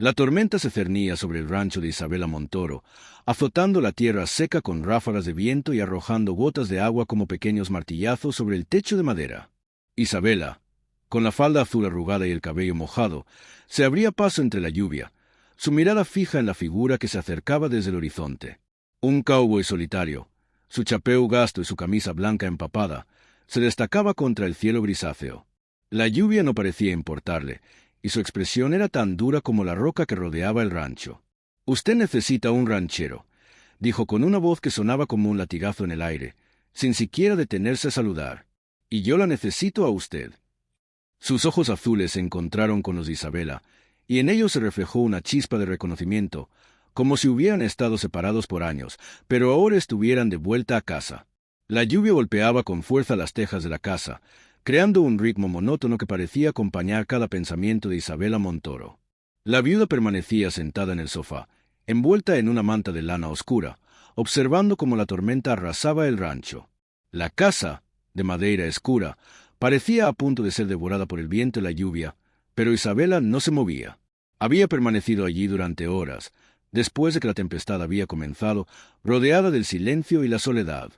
La tormenta se cernía sobre el rancho de Isabela Montoro, azotando la tierra seca con ráfagas de viento y arrojando gotas de agua como pequeños martillazos sobre el techo de madera. Isabela, con la falda azul arrugada y el cabello mojado, se abría paso entre la lluvia, su mirada fija en la figura que se acercaba desde el horizonte. Un cowboy solitario, su chapéu gasto y su camisa blanca empapada, se destacaba contra el cielo grisáceo. La lluvia no parecía importarle, y su expresión era tan dura como la roca que rodeaba el rancho. «Usted necesita un ranchero», dijo con una voz que sonaba como un latigazo en el aire, sin siquiera detenerse a saludar. «Y yo la necesito a usted». Sus ojos azules se encontraron con los de Isabela, y en ellos se reflejó una chispa de reconocimiento, como si hubieran estado separados por años, pero ahora estuvieran de vuelta a casa. La lluvia golpeaba con fuerza las tejas de la casa, creando un ritmo monótono que parecía acompañar cada pensamiento de Isabela Montoro. La viuda permanecía sentada en el sofá, envuelta en una manta de lana oscura, observando cómo la tormenta arrasaba el rancho. La casa, de madera oscura, parecía a punto de ser devorada por el viento y la lluvia, pero Isabela no se movía. Había permanecido allí durante horas, después de que la tempestad había comenzado, rodeada del silencio y la soledad.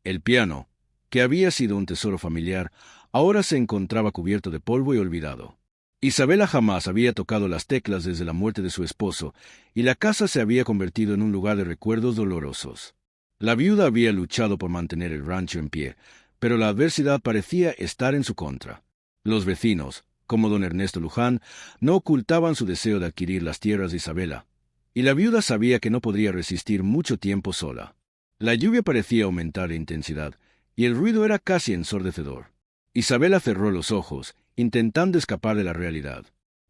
El piano, que había sido un tesoro familiar, ahora se encontraba cubierto de polvo y olvidado. Isabela jamás había tocado las teclas desde la muerte de su esposo, y la casa se había convertido en un lugar de recuerdos dolorosos. La viuda había luchado por mantener el rancho en pie, pero la adversidad parecía estar en su contra. Los vecinos, como don Ernesto Luján, no ocultaban su deseo de adquirir las tierras de Isabela, y la viuda sabía que no podría resistir mucho tiempo sola. La lluvia parecía aumentar de intensidad, y el ruido era casi ensordecedor. Isabela cerró los ojos, intentando escapar de la realidad.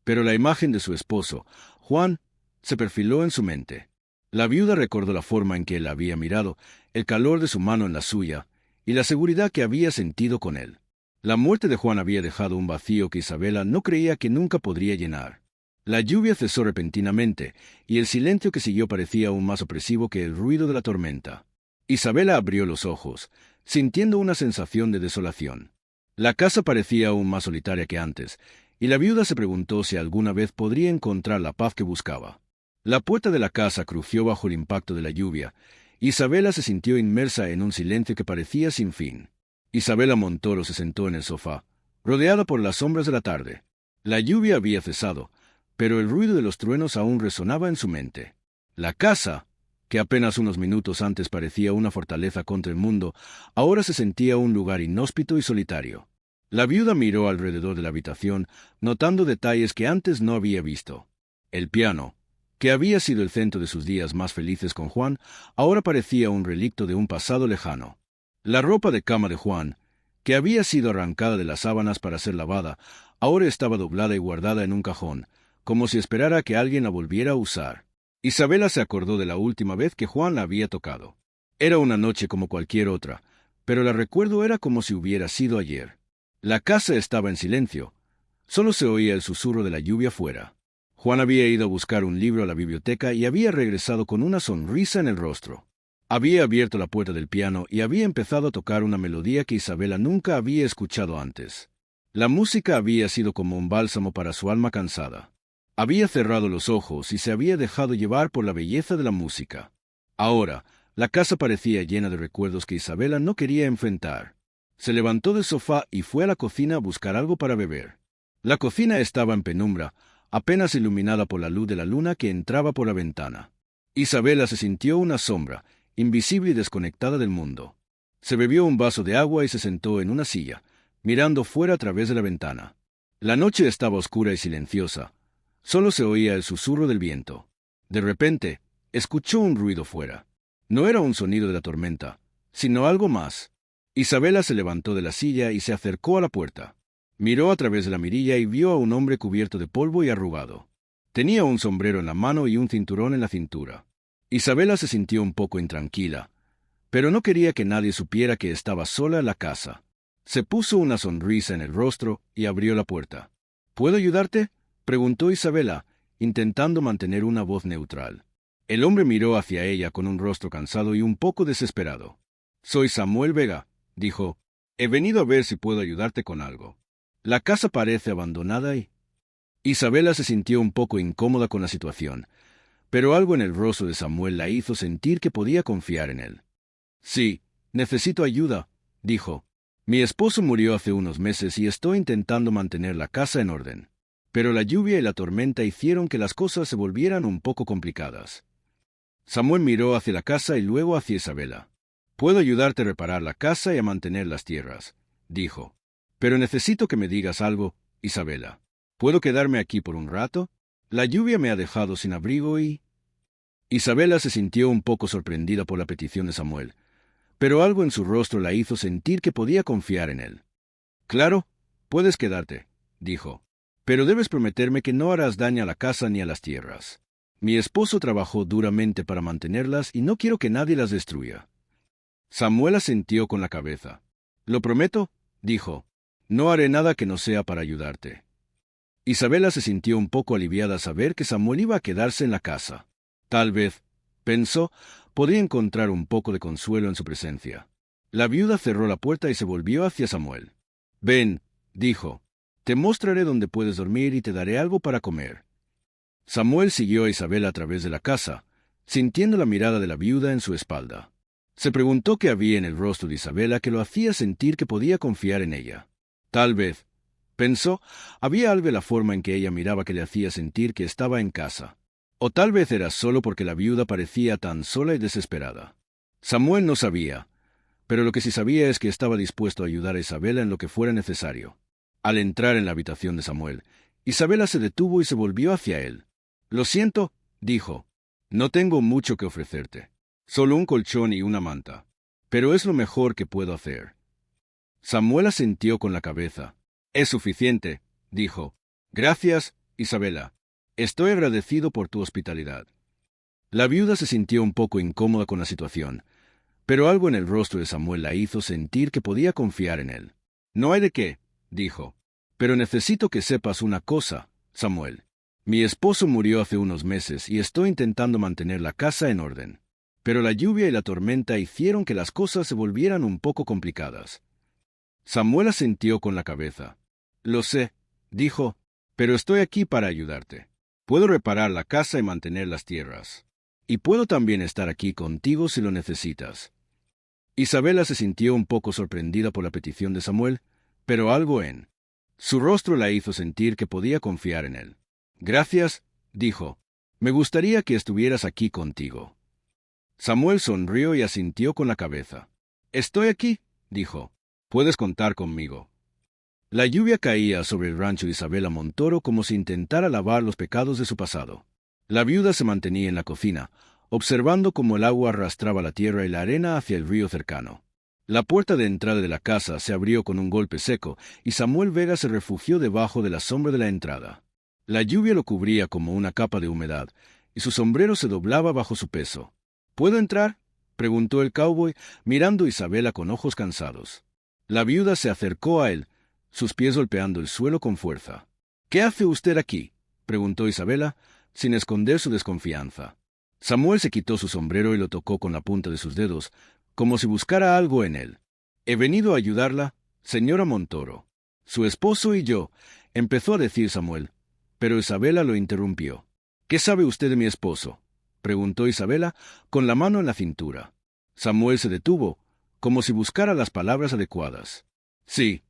Pero la imagen de su esposo, Juan, se perfiló en su mente. La viuda recordó la forma en que él la había mirado, el calor de su mano en la suya, y la seguridad que había sentido con él. La muerte de Juan había dejado un vacío que Isabela no creía que nunca podría llenar. La lluvia cesó repentinamente, y el silencio que siguió parecía aún más opresivo que el ruido de la tormenta. Isabela abrió los ojos, sintiendo una sensación de desolación. La casa parecía aún más solitaria que antes, y la viuda se preguntó si alguna vez podría encontrar la paz que buscaba. La puerta de la casa crujió bajo el impacto de la lluvia. Isabela se sintió inmersa en un silencio que parecía sin fin. Isabela Montoro se sentó en el sofá, rodeada por las sombras de la tarde. La lluvia había cesado, pero el ruido de los truenos aún resonaba en su mente. La casa, que apenas unos minutos antes parecía una fortaleza contra el mundo, ahora se sentía un lugar inhóspito y solitario. La viuda miró alrededor de la habitación, notando detalles que antes no había visto. El piano, que había sido el centro de sus días más felices con Juan, ahora parecía un relicto de un pasado lejano. La ropa de cama de Juan, que había sido arrancada de las sábanas para ser lavada, ahora estaba doblada y guardada en un cajón, como si esperara que alguien la volviera a usar. Isabela se acordó de la última vez que Juan la había tocado. Era una noche como cualquier otra, pero la recuerdo era como si hubiera sido ayer. La casa estaba en silencio. Solo se oía el susurro de la lluvia fuera. Juan había ido a buscar un libro a la biblioteca y había regresado con una sonrisa en el rostro. Había abierto la puerta del piano y había empezado a tocar una melodía que Isabela nunca había escuchado antes. La música había sido como un bálsamo para su alma cansada. Había cerrado los ojos y se había dejado llevar por la belleza de la música. Ahora, la casa parecía llena de recuerdos que Isabela no quería enfrentar. Se levantó del sofá y fue a la cocina a buscar algo para beber. La cocina estaba en penumbra, apenas iluminada por la luz de la luna que entraba por la ventana. Isabela se sintió una sombra, invisible y desconectada del mundo. Se bebió un vaso de agua y se sentó en una silla, mirando fuera a través de la ventana. La noche estaba oscura y silenciosa. Solo se oía el susurro del viento. De repente, escuchó un ruido fuera. No era un sonido de la tormenta, sino algo más. Isabela se levantó de la silla y se acercó a la puerta. Miró a través de la mirilla y vio a un hombre cubierto de polvo y arrugado. Tenía un sombrero en la mano y un cinturón en la cintura. Isabela se sintió un poco intranquila, pero no quería que nadie supiera que estaba sola en la casa. Se puso una sonrisa en el rostro y abrió la puerta. ¿Puedo ayudarte?, preguntó Isabela, intentando mantener una voz neutral. El hombre miró hacia ella con un rostro cansado y un poco desesperado. «Soy Samuel Vega», dijo. «He venido a ver si puedo ayudarte con algo. La casa parece abandonada y...» Isabela se sintió un poco incómoda con la situación, pero algo en el rostro de Samuel la hizo sentir que podía confiar en él. Sí, necesito ayuda, dijo. Mi esposo murió hace unos meses y estoy intentando mantener la casa en orden. Pero la lluvia y la tormenta hicieron que las cosas se volvieran un poco complicadas. Samuel miró hacia la casa y luego hacia Isabela. Puedo ayudarte a reparar la casa y a mantener las tierras, dijo. Pero necesito que me digas algo, Isabela. ¿Puedo quedarme aquí por un rato? La lluvia me ha dejado sin abrigo y... Isabela se sintió un poco sorprendida por la petición de Samuel, pero algo en su rostro la hizo sentir que podía confiar en él. Claro, puedes quedarte, dijo. Pero debes prometerme que no harás daño a la casa ni a las tierras. Mi esposo trabajó duramente para mantenerlas y no quiero que nadie las destruya. Samuel asintió con la cabeza. Lo prometo, dijo. No haré nada que no sea para ayudarte. Isabela se sintió un poco aliviada al saber que Samuel iba a quedarse en la casa. Tal vez, pensó, podría encontrar un poco de consuelo en su presencia. La viuda cerró la puerta y se volvió hacia Samuel. Ven, dijo. Te mostraré dónde puedes dormir y te daré algo para comer. Samuel siguió a Isabela a través de la casa, sintiendo la mirada de la viuda en su espalda. Se preguntó qué había en el rostro de Isabela que lo hacía sentir que podía confiar en ella. Tal vez, pensó, había algo en la forma en que ella miraba que le hacía sentir que estaba en casa. O tal vez era solo porque la viuda parecía tan sola y desesperada. Samuel no sabía, pero lo que sí sabía es que estaba dispuesto a ayudar a Isabela en lo que fuera necesario. Al entrar en la habitación de Samuel, Isabela se detuvo y se volvió hacia él. Lo siento, dijo. No tengo mucho que ofrecerte. Solo un colchón y una manta. Pero es lo mejor que puedo hacer. Samuel asintió con la cabeza. Es suficiente, dijo. Gracias, Isabela. Estoy agradecido por tu hospitalidad. La viuda se sintió un poco incómoda con la situación, pero algo en el rostro de Samuel la hizo sentir que podía confiar en él. No hay de qué, dijo. Pero necesito que sepas una cosa, Samuel. Mi esposo murió hace unos meses y estoy intentando mantener la casa en orden. Pero la lluvia y la tormenta hicieron que las cosas se volvieran un poco complicadas. Samuel asintió con la cabeza. Lo sé, dijo, pero estoy aquí para ayudarte. Puedo reparar la casa y mantener las tierras. Y puedo también estar aquí contigo si lo necesitas. Isabela se sintió un poco sorprendida por la petición de Samuel, pero algo en su rostro la hizo sentir que podía confiar en él. Gracias, dijo. Me gustaría que estuvieras aquí contigo. Samuel sonrió y asintió con la cabeza. Estoy aquí, dijo. Puedes contar conmigo. La lluvia caía sobre el rancho de Isabela Montoro como si intentara lavar los pecados de su pasado. La viuda se mantenía en la cocina, observando cómo el agua arrastraba la tierra y la arena hacia el río cercano. La puerta de entrada de la casa se abrió con un golpe seco y Samuel Vega se refugió debajo de la sombra de la entrada. La lluvia lo cubría como una capa de humedad y su sombrero se doblaba bajo su peso. ¿Puedo entrar?, preguntó el cowboy, mirando a Isabela con ojos cansados. La viuda se acercó a él, sus pies golpeando el suelo con fuerza. ¿Qué hace usted aquí?, preguntó Isabela, sin esconder su desconfianza. Samuel se quitó su sombrero y lo tocó con la punta de sus dedos, como si buscara algo en él. He venido a ayudarla, señora Montoro. Su esposo y yo, empezó a decir Samuel, pero Isabela lo interrumpió. ¿Qué sabe usted de mi esposo?, preguntó Isabela, con la mano en la cintura. Samuel se detuvo, como si buscara las palabras adecuadas. Sí,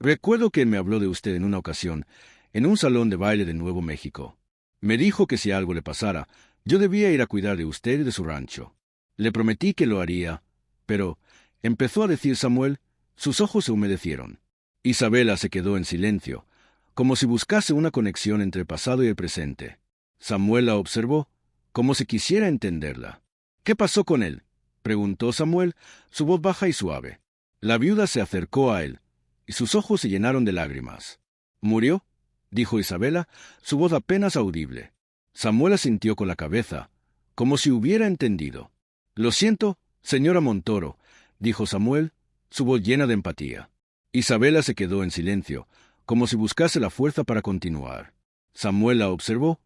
recuerdo que me habló de usted en una ocasión, en un salón de baile de Nuevo México. Me dijo que si algo le pasara, yo debía ir a cuidar de usted y de su rancho. Le prometí que lo haría, pero, empezó a decir Samuel, sus ojos se humedecieron. Isabela se quedó en silencio, como si buscase una conexión entre el pasado y el presente. Samuel la observó, como si quisiera entenderla. ¿Qué pasó con él?, preguntó Samuel, su voz baja y suave. La viuda se acercó a él, y sus ojos se llenaron de lágrimas. ¿Murió?, dijo Isabela, su voz apenas audible. Samuel asintió con la cabeza, como si hubiera entendido. Lo siento, señora Montoro, dijo Samuel, su voz llena de empatía. Isabela se quedó en silencio, como si buscase la fuerza para continuar. Samuel la observó,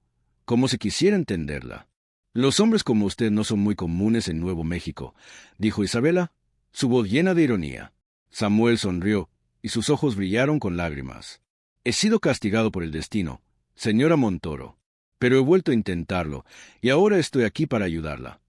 como si quisiera entenderla. Los hombres como usted no son muy comunes en Nuevo México, dijo Isabela, su voz llena de ironía. Samuel sonrió, y sus ojos brillaron con lágrimas. He sido castigado por el destino, señora Montoro, pero he vuelto a intentarlo, y ahora estoy aquí para ayudarla.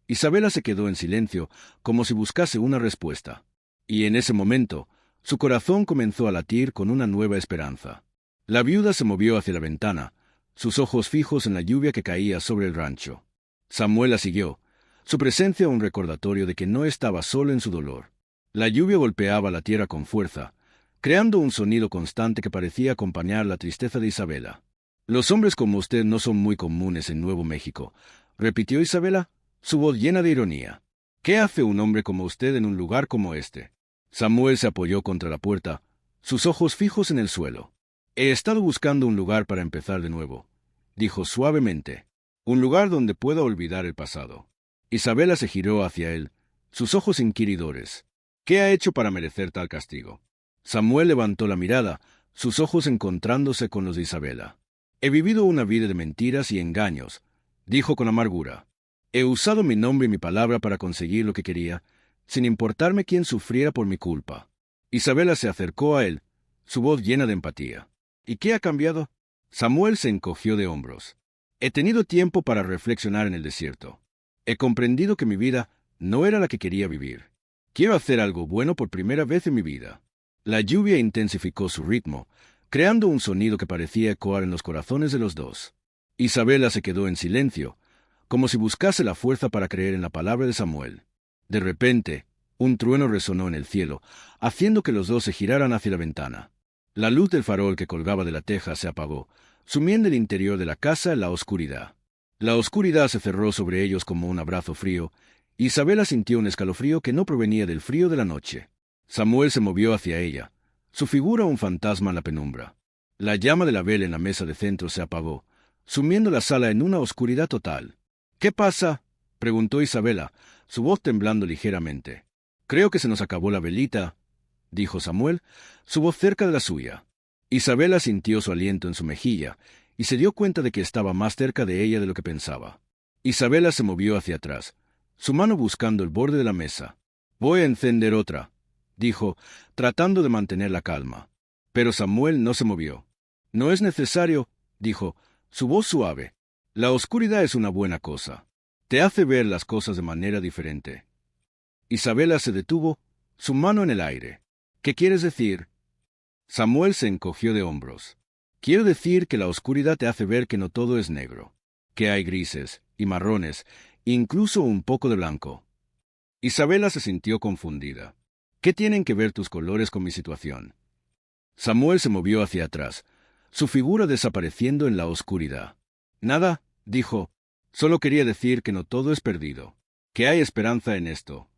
Isabela se quedó en silencio, como si buscase una respuesta. Y en ese momento, su corazón comenzó a latir con una nueva esperanza. La viuda se movió hacia la ventana, sus ojos fijos en la lluvia que caía sobre el rancho. Samuel la siguió, su presencia un recordatorio de que no estaba solo en su dolor. La lluvia golpeaba la tierra con fuerza, creando un sonido constante que parecía acompañar la tristeza de Isabela. «Los hombres como usted no son muy comunes en Nuevo México», repitió Isabela, su voz llena de ironía. «¿Qué hace un hombre como usted en un lugar como este?» Samuel se apoyó contra la puerta, sus ojos fijos en el suelo. «He estado buscando un lugar para empezar de nuevo», dijo suavemente. «Un lugar donde pueda olvidar el pasado». Isabela se giró hacia él, sus ojos inquiridores. «¿Qué ha hecho para merecer tal castigo?» Samuel levantó la mirada, sus ojos encontrándose con los de Isabela. «He vivido una vida de mentiras y engaños», dijo con amargura. «He usado mi nombre y mi palabra para conseguir lo que quería, sin importarme quién sufriera por mi culpa». Isabela se acercó a él, su voz llena de empatía. «¿Y qué ha cambiado?» Samuel se encogió de hombros. «He tenido tiempo para reflexionar en el desierto. He comprendido que mi vida no era la que quería vivir. Quiero hacer algo bueno por primera vez en mi vida». La lluvia intensificó su ritmo, creando un sonido que parecía ecoar en los corazones de los dos. Isabela se quedó en silencio, como si buscase la fuerza para creer en la palabra de Samuel. De repente, un trueno resonó en el cielo, haciendo que los dos se giraran hacia la ventana. La luz del farol que colgaba de la teja se apagó, sumiendo el interior de la casa en la oscuridad. La oscuridad se cerró sobre ellos como un abrazo frío, y Isabela sintió un escalofrío que no provenía del frío de la noche. Samuel se movió hacia ella, su figura un fantasma en la penumbra. La llama de la vela en la mesa de centro se apagó, sumiendo la sala en una oscuridad total. «¿Qué pasa?», preguntó Isabela, su voz temblando ligeramente. «Creo que se nos acabó la velita», dijo Samuel, su voz cerca de la suya. Isabela sintió su aliento en su mejilla, y se dio cuenta de que estaba más cerca de ella de lo que pensaba. Isabela se movió hacia atrás, su mano buscando el borde de la mesa. «Voy a encender otra», dijo, tratando de mantener la calma. Pero Samuel no se movió. «No es necesario», dijo, su voz suave. «La oscuridad es una buena cosa. Te hace ver las cosas de manera diferente». Isabela se detuvo, su mano en el aire. «¿Qué quieres decir?» Samuel se encogió de hombros. «Quiero decir que la oscuridad te hace ver que no todo es negro, que hay grises y marrones, incluso un poco de blanco». Isabela se sintió confundida. «¿Qué tienen que ver tus colores con mi situación?» Samuel se movió hacia atrás, su figura desapareciendo en la oscuridad. «Nada», dijo, «solo quería decir que no todo es perdido, que hay esperanza en esto».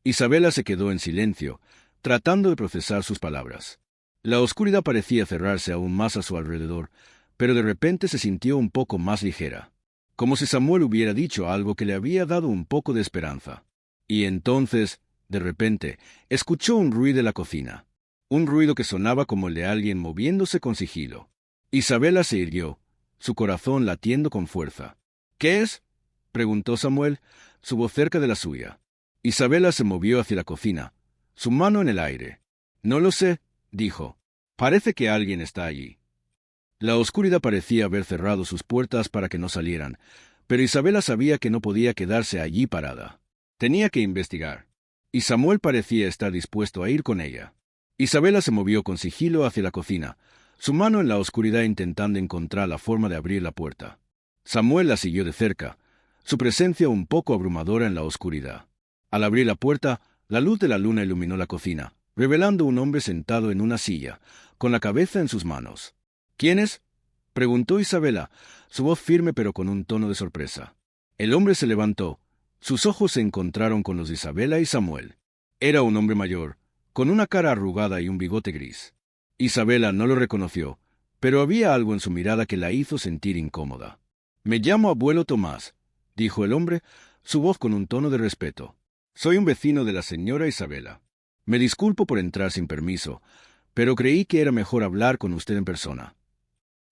Isabela se quedó en silencio, tratando de procesar sus palabras. La oscuridad parecía cerrarse aún más a su alrededor, pero de repente se sintió un poco más ligera, como si Samuel hubiera dicho algo que le había dado un poco de esperanza. Y entonces, de repente, escuchó un ruido en la cocina, un ruido que sonaba como el de alguien moviéndose con sigilo. Isabela se irguió, su corazón latiendo con fuerza. «¿Qué es?», preguntó Samuel, su voz cerca de la suya. Isabela se movió hacia la cocina, su mano en el aire. «No lo sé», dijo. «Parece que alguien está allí». La oscuridad parecía haber cerrado sus puertas para que no salieran, pero Isabela sabía que no podía quedarse allí parada. Tenía que investigar. Y Samuel parecía estar dispuesto a ir con ella. Isabela se movió con sigilo hacia la cocina, su mano en la oscuridad intentando encontrar la forma de abrir la puerta. Samuel la siguió de cerca, su presencia un poco abrumadora en la oscuridad. Al abrir la puerta, la luz de la luna iluminó la cocina, revelando un hombre sentado en una silla, con la cabeza en sus manos. «¿Quién es?», preguntó Isabela, su voz firme pero con un tono de sorpresa. El hombre se levantó, sus ojos se encontraron con los de Isabela y Samuel. Era un hombre mayor, con una cara arrugada y un bigote gris. Isabela no lo reconoció, pero había algo en su mirada que la hizo sentir incómoda. «Me llamo abuelo Tomás», dijo el hombre, su voz con un tono de respeto. «Soy un vecino de la señora Isabela. Me disculpo por entrar sin permiso, pero creí que era mejor hablar con usted en persona».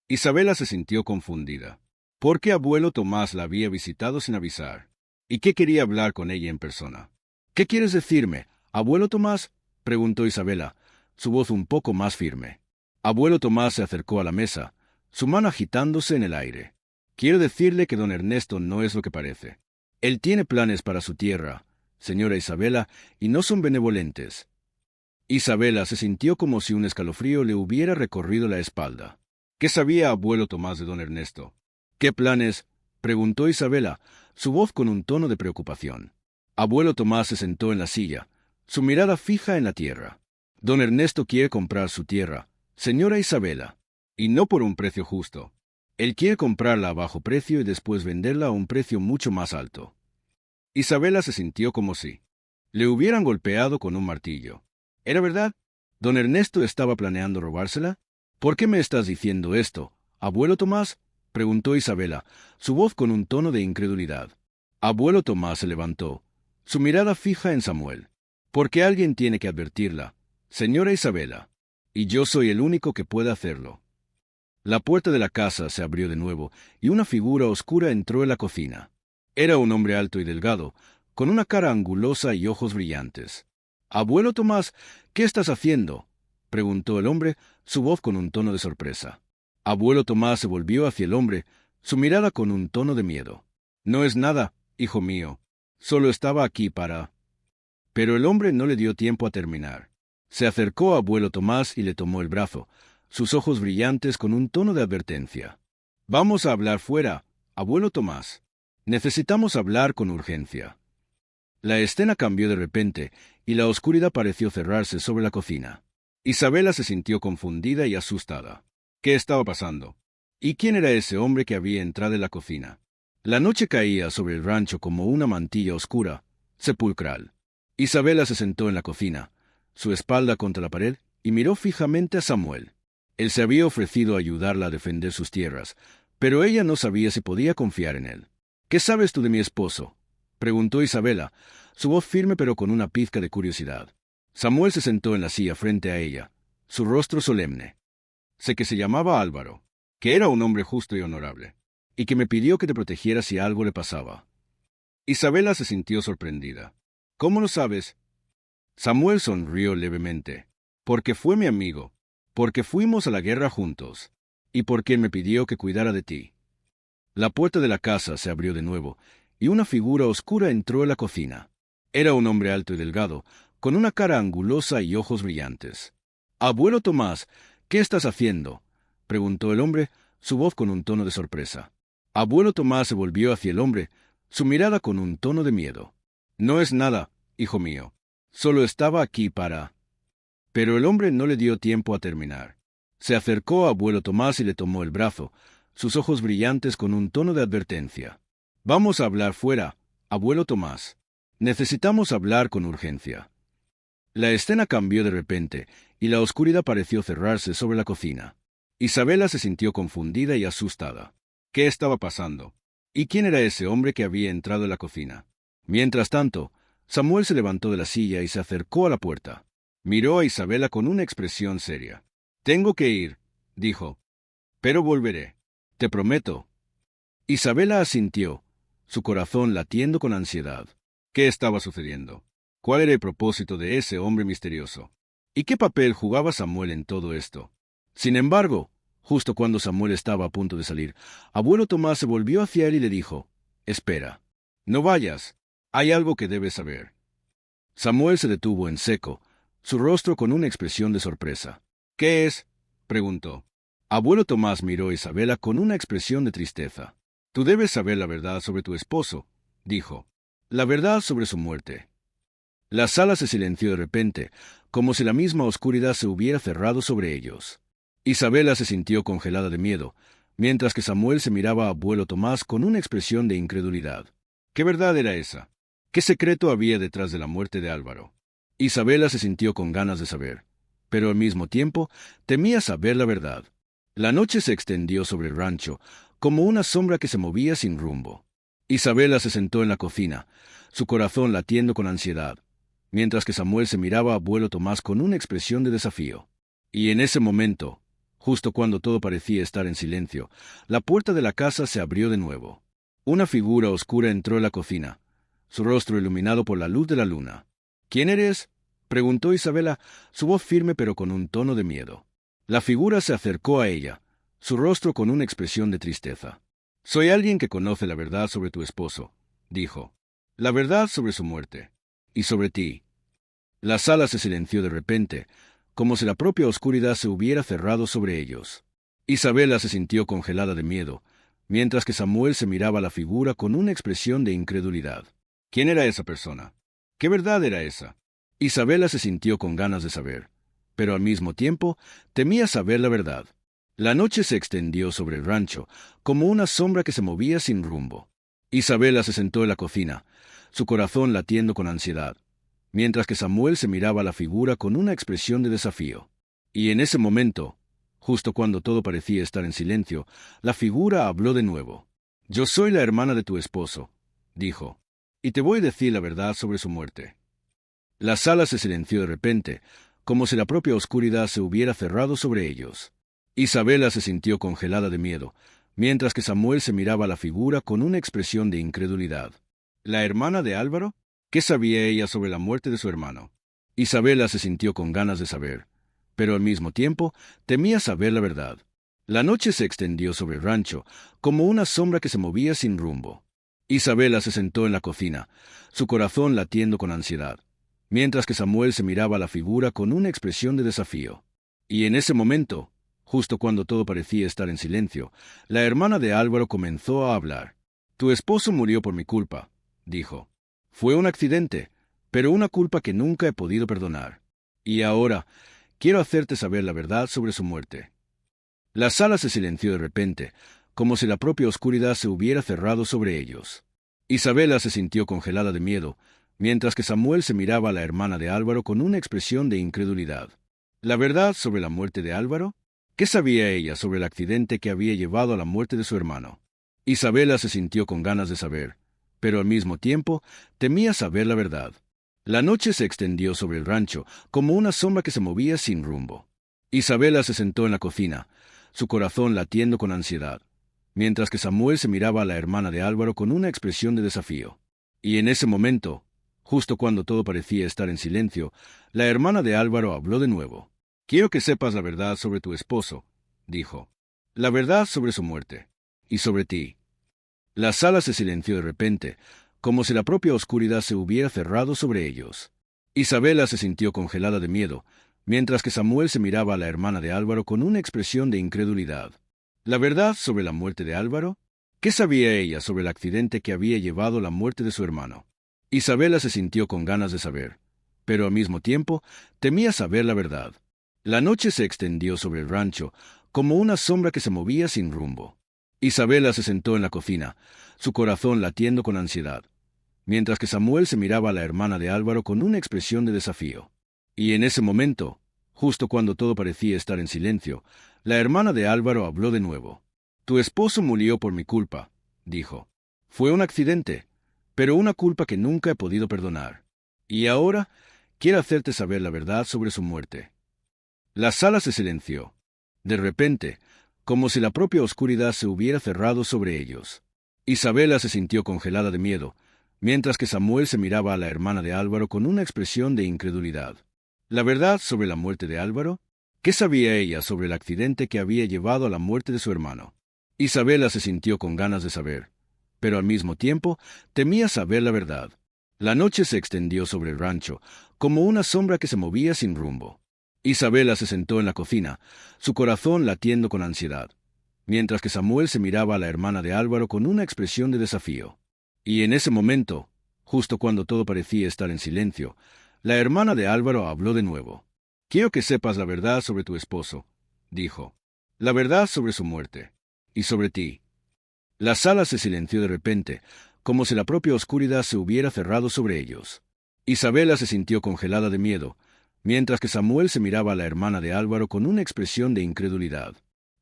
Isabela se sintió confundida. ¿Por qué abuelo Tomás la había visitado sin avisar? ¿Y qué quería hablar con ella en persona? «¿Qué quieres decirme, abuelo Tomás?», preguntó Isabela, su voz un poco más firme. Abuelo Tomás se acercó a la mesa, su mano agitándose en el aire. Quiero decirle que don Ernesto no es lo que parece. Él tiene planes para su tierra, señora Isabela, y no son benevolentes. Isabela se sintió como si un escalofrío le hubiera recorrido la espalda. ¿Qué sabía abuelo Tomás de don Ernesto? ¿Qué planes? Preguntó Isabela, su voz con un tono de preocupación. Abuelo Tomás se sentó en la silla, su mirada fija en la tierra. Don Ernesto quiere comprar su tierra, señora Isabela, y no por un precio justo. Él quiere comprarla a bajo precio y después venderla a un precio mucho más alto. Isabela se sintió como si le hubieran golpeado con un martillo. ¿Era verdad? ¿Don Ernesto estaba planeando robársela? ¿Por qué me estás diciendo esto, abuelo Tomás? Preguntó Isabela, su voz con un tono de incredulidad. Abuelo Tomás se levantó, su mirada fija en Samuel. Porque alguien tiene que advertirla, señora Isabela, y yo soy el único que puede hacerlo. La puerta de la casa se abrió de nuevo, y una figura oscura entró en la cocina. Era un hombre alto y delgado, con una cara angulosa y ojos brillantes. Abuelo Tomás, ¿qué estás haciendo? Preguntó el hombre, su voz con un tono de sorpresa. Abuelo Tomás se volvió hacia el hombre, su mirada con un tono de miedo. No es nada, hijo mío. Solo estaba aquí para... Pero el hombre no le dio tiempo a terminar. Se acercó a abuelo Tomás y le tomó el brazo, sus ojos brillantes con un tono de advertencia. Vamos a hablar fuera, abuelo Tomás. Necesitamos hablar con urgencia. La escena cambió de repente, y la oscuridad pareció cerrarse sobre la cocina. Isabela se sintió confundida y asustada. ¿Qué estaba pasando? ¿Y quién era ese hombre que había entrado en la cocina? La noche caía sobre el rancho como una mantilla oscura, sepulcral. Isabela se sentó en la cocina, su espalda contra la pared, y miró fijamente a Samuel. Él se había ofrecido a ayudarla a defender sus tierras, pero ella no sabía si podía confiar en él. ¿Qué sabes tú de mi esposo? Preguntó Isabela, su voz firme pero con una pizca de curiosidad. Samuel se sentó en la silla frente a ella, su rostro solemne. Sé que se llamaba Álvaro, que era un hombre justo y honorable, y que me pidió que te protegiera si algo le pasaba. Isabela se sintió sorprendida. ¿Cómo lo sabes? Samuel sonrió levemente. Porque fue mi amigo, porque fuimos a la guerra juntos, y porque él me pidió que cuidara de ti. La puerta de la casa se abrió de nuevo, y una figura oscura entró en la cocina. Era un hombre alto y delgado, con una cara angulosa y ojos brillantes. Abuelo Tomás, ¿qué estás haciendo? Preguntó el hombre, su voz con un tono de sorpresa. Abuelo Tomás se volvió hacia el hombre, su mirada con un tono de miedo. No es nada, hijo mío. Solo estaba aquí para... Pero el hombre no le dio tiempo a terminar. Se acercó a abuelo Tomás y le tomó el brazo, sus ojos brillantes con un tono de advertencia. Vamos a hablar fuera, abuelo Tomás. Necesitamos hablar con urgencia. La escena cambió de repente, y la oscuridad pareció cerrarse sobre la cocina. Isabela se sintió confundida y asustada. ¿Qué estaba pasando? ¿Y quién era ese hombre que había entrado en la cocina? Mientras tanto, Samuel se levantó de la silla y se acercó a la puerta. Miró a Isabela con una expresión seria. Tengo que ir, dijo. Pero volveré. Te prometo. Isabela asintió, su corazón latiendo con ansiedad. ¿Qué estaba sucediendo? ¿Cuál era el propósito de ese hombre misterioso? ¿Y qué papel jugaba Samuel en todo esto? Sin embargo, justo cuando Samuel estaba a punto de salir, abuelo Tomás se volvió hacia él y le dijo, «Espera. No vayas. Hay algo que debes saber». Samuel se detuvo en seco, su rostro con una expresión de sorpresa. «¿Qué es?», preguntó. Abuelo Tomás miró a Isabela con una expresión de tristeza. «Tú debes saber la verdad sobre tu esposo», dijo. «La verdad sobre su muerte». La sala se silenció de repente, como si la misma oscuridad se hubiera cerrado sobre ellos. Isabela se sintió congelada de miedo, mientras que Samuel se miraba a abuelo Tomás con una expresión de incredulidad. ¿Qué verdad era esa? ¿Qué secreto había detrás de la muerte de Álvaro? Isabela se sintió con ganas de saber, pero al mismo tiempo temía saber la verdad. La noche se extendió sobre el rancho, como una sombra que se movía sin rumbo. Isabela se sentó en la cocina, su corazón latiendo con ansiedad, mientras que Samuel se miraba a abuelo Tomás con una expresión de desafío. Y en ese momento, justo cuando todo parecía estar en silencio, la puerta de la casa se abrió de nuevo. Una figura oscura entró en la cocina, su rostro iluminado por la luz de la luna. «¿Quién eres?», preguntó Isabela, su voz firme pero con un tono de miedo. La figura se acercó a ella, su rostro con una expresión de tristeza. «Soy alguien que conoce la verdad sobre tu esposo», dijo. «La verdad sobre su muerte. Y sobre ti». La sala se silenció de repente, como si la propia oscuridad se hubiera cerrado sobre ellos. Isabela se sintió congelada de miedo, mientras que Samuel se miraba a la figura con una expresión de incredulidad. ¿Quién era esa persona? ¿Qué verdad era esa? Isabela se sintió con ganas de saber, pero al mismo tiempo temía saber la verdad. La noche se extendió sobre el rancho, como una sombra que se movía sin rumbo. Isabela se sentó en la cocina, su corazón latiendo con ansiedad, mientras que Samuel se miraba a la figura con una expresión de desafío. Y en ese momento, justo cuando todo parecía estar en silencio, la figura habló de nuevo. «Yo soy la hermana de tu esposo», dijo, «y te voy a decir la verdad sobre su muerte». La sala se silenció de repente, como si la propia oscuridad se hubiera cerrado sobre ellos. Isabela se sintió congelada de miedo, mientras que Samuel se miraba a la figura con una expresión de incredulidad. ¿La hermana de Álvaro? ¿Qué sabía ella sobre la muerte de su hermano? Isabela se sintió con ganas de saber, pero al mismo tiempo temía saber la verdad. La noche se extendió sobre el rancho, como una sombra que se movía sin rumbo. Isabela se sentó en la cocina, su corazón latiendo con ansiedad, mientras que Samuel se miraba a la figura con una expresión de desafío. Y en ese momento, justo cuando todo parecía estar en silencio, la hermana de Álvaro comenzó a hablar. «Tu esposo murió por mi culpa», dijo. «Fue un accidente, pero una culpa que nunca he podido perdonar. Y ahora, quiero hacerte saber la verdad sobre su muerte». La sala se silenció de repente, como si la propia oscuridad se hubiera cerrado sobre ellos. Isabela se sintió congelada de miedo, mientras que Samuel se miraba a la hermana de Álvaro con una expresión de incredulidad. ¿La verdad sobre la muerte de Álvaro? ¿Qué sabía ella sobre el accidente que había llevado a la muerte de su hermano? Isabela se sintió con ganas de saber, pero al mismo tiempo temía saber la verdad. La noche se extendió sobre el rancho, como una sombra que se movía sin rumbo. Isabela se sentó en la cocina, su corazón latiendo con ansiedad, mientras que Samuel se miraba a la hermana de Álvaro con una expresión de desafío. Y en ese momento, justo cuando todo parecía estar en silencio, la hermana de Álvaro habló de nuevo. «Quiero que sepas la verdad sobre tu esposo», dijo. «La verdad sobre su muerte. Y sobre ti». La sala se silenció de repente, como si la propia oscuridad se hubiera cerrado sobre ellos. Isabela se sintió congelada de miedo, mientras que Samuel se miraba a la hermana de Álvaro con una expresión de incredulidad. ¿La verdad sobre la muerte de Álvaro? ¿Qué sabía ella sobre el accidente que había llevado a la muerte de su hermano? Isabela se sintió con ganas de saber, pero al mismo tiempo temía saber la verdad. La noche se extendió sobre el rancho, como una sombra que se movía sin rumbo. Isabela se sentó en la cocina, su corazón latiendo con ansiedad, mientras que Samuel se miraba a la hermana de Álvaro con una expresión de desafío. Y en ese momento, justo cuando todo parecía estar en silencio, la hermana de Álvaro habló de nuevo. «Tu esposo murió por mi culpa», dijo. «Fue un accidente, pero una culpa que nunca he podido perdonar. Y ahora quiero hacerte saber la verdad sobre su muerte». La sala se silenció. De repente, como si la propia oscuridad se hubiera cerrado sobre ellos. Isabela se sintió congelada de miedo, mientras que Samuel se miraba a la hermana de Álvaro con una expresión de incredulidad. ¿La verdad sobre la muerte de Álvaro? ¿Qué sabía ella sobre el accidente que había llevado a la muerte de su hermano? Isabela se sintió con ganas de saber, pero al mismo tiempo temía saber la verdad. La noche se extendió sobre el rancho, como una sombra que se movía sin rumbo. Isabela se sentó en la cocina, su corazón latiendo con ansiedad, mientras que Samuel se miraba a la hermana de Álvaro con una expresión de desafío. Y en ese momento, justo cuando todo parecía estar en silencio, la hermana de Álvaro habló de nuevo. «Quiero que sepas la verdad sobre tu esposo», dijo. «La verdad sobre su muerte. Y sobre ti». La sala se silenció de repente, como si la propia oscuridad se hubiera cerrado sobre ellos. Isabela se sintió congelada de miedo, mientras que Samuel se miraba a la hermana de Álvaro con una expresión de incredulidad.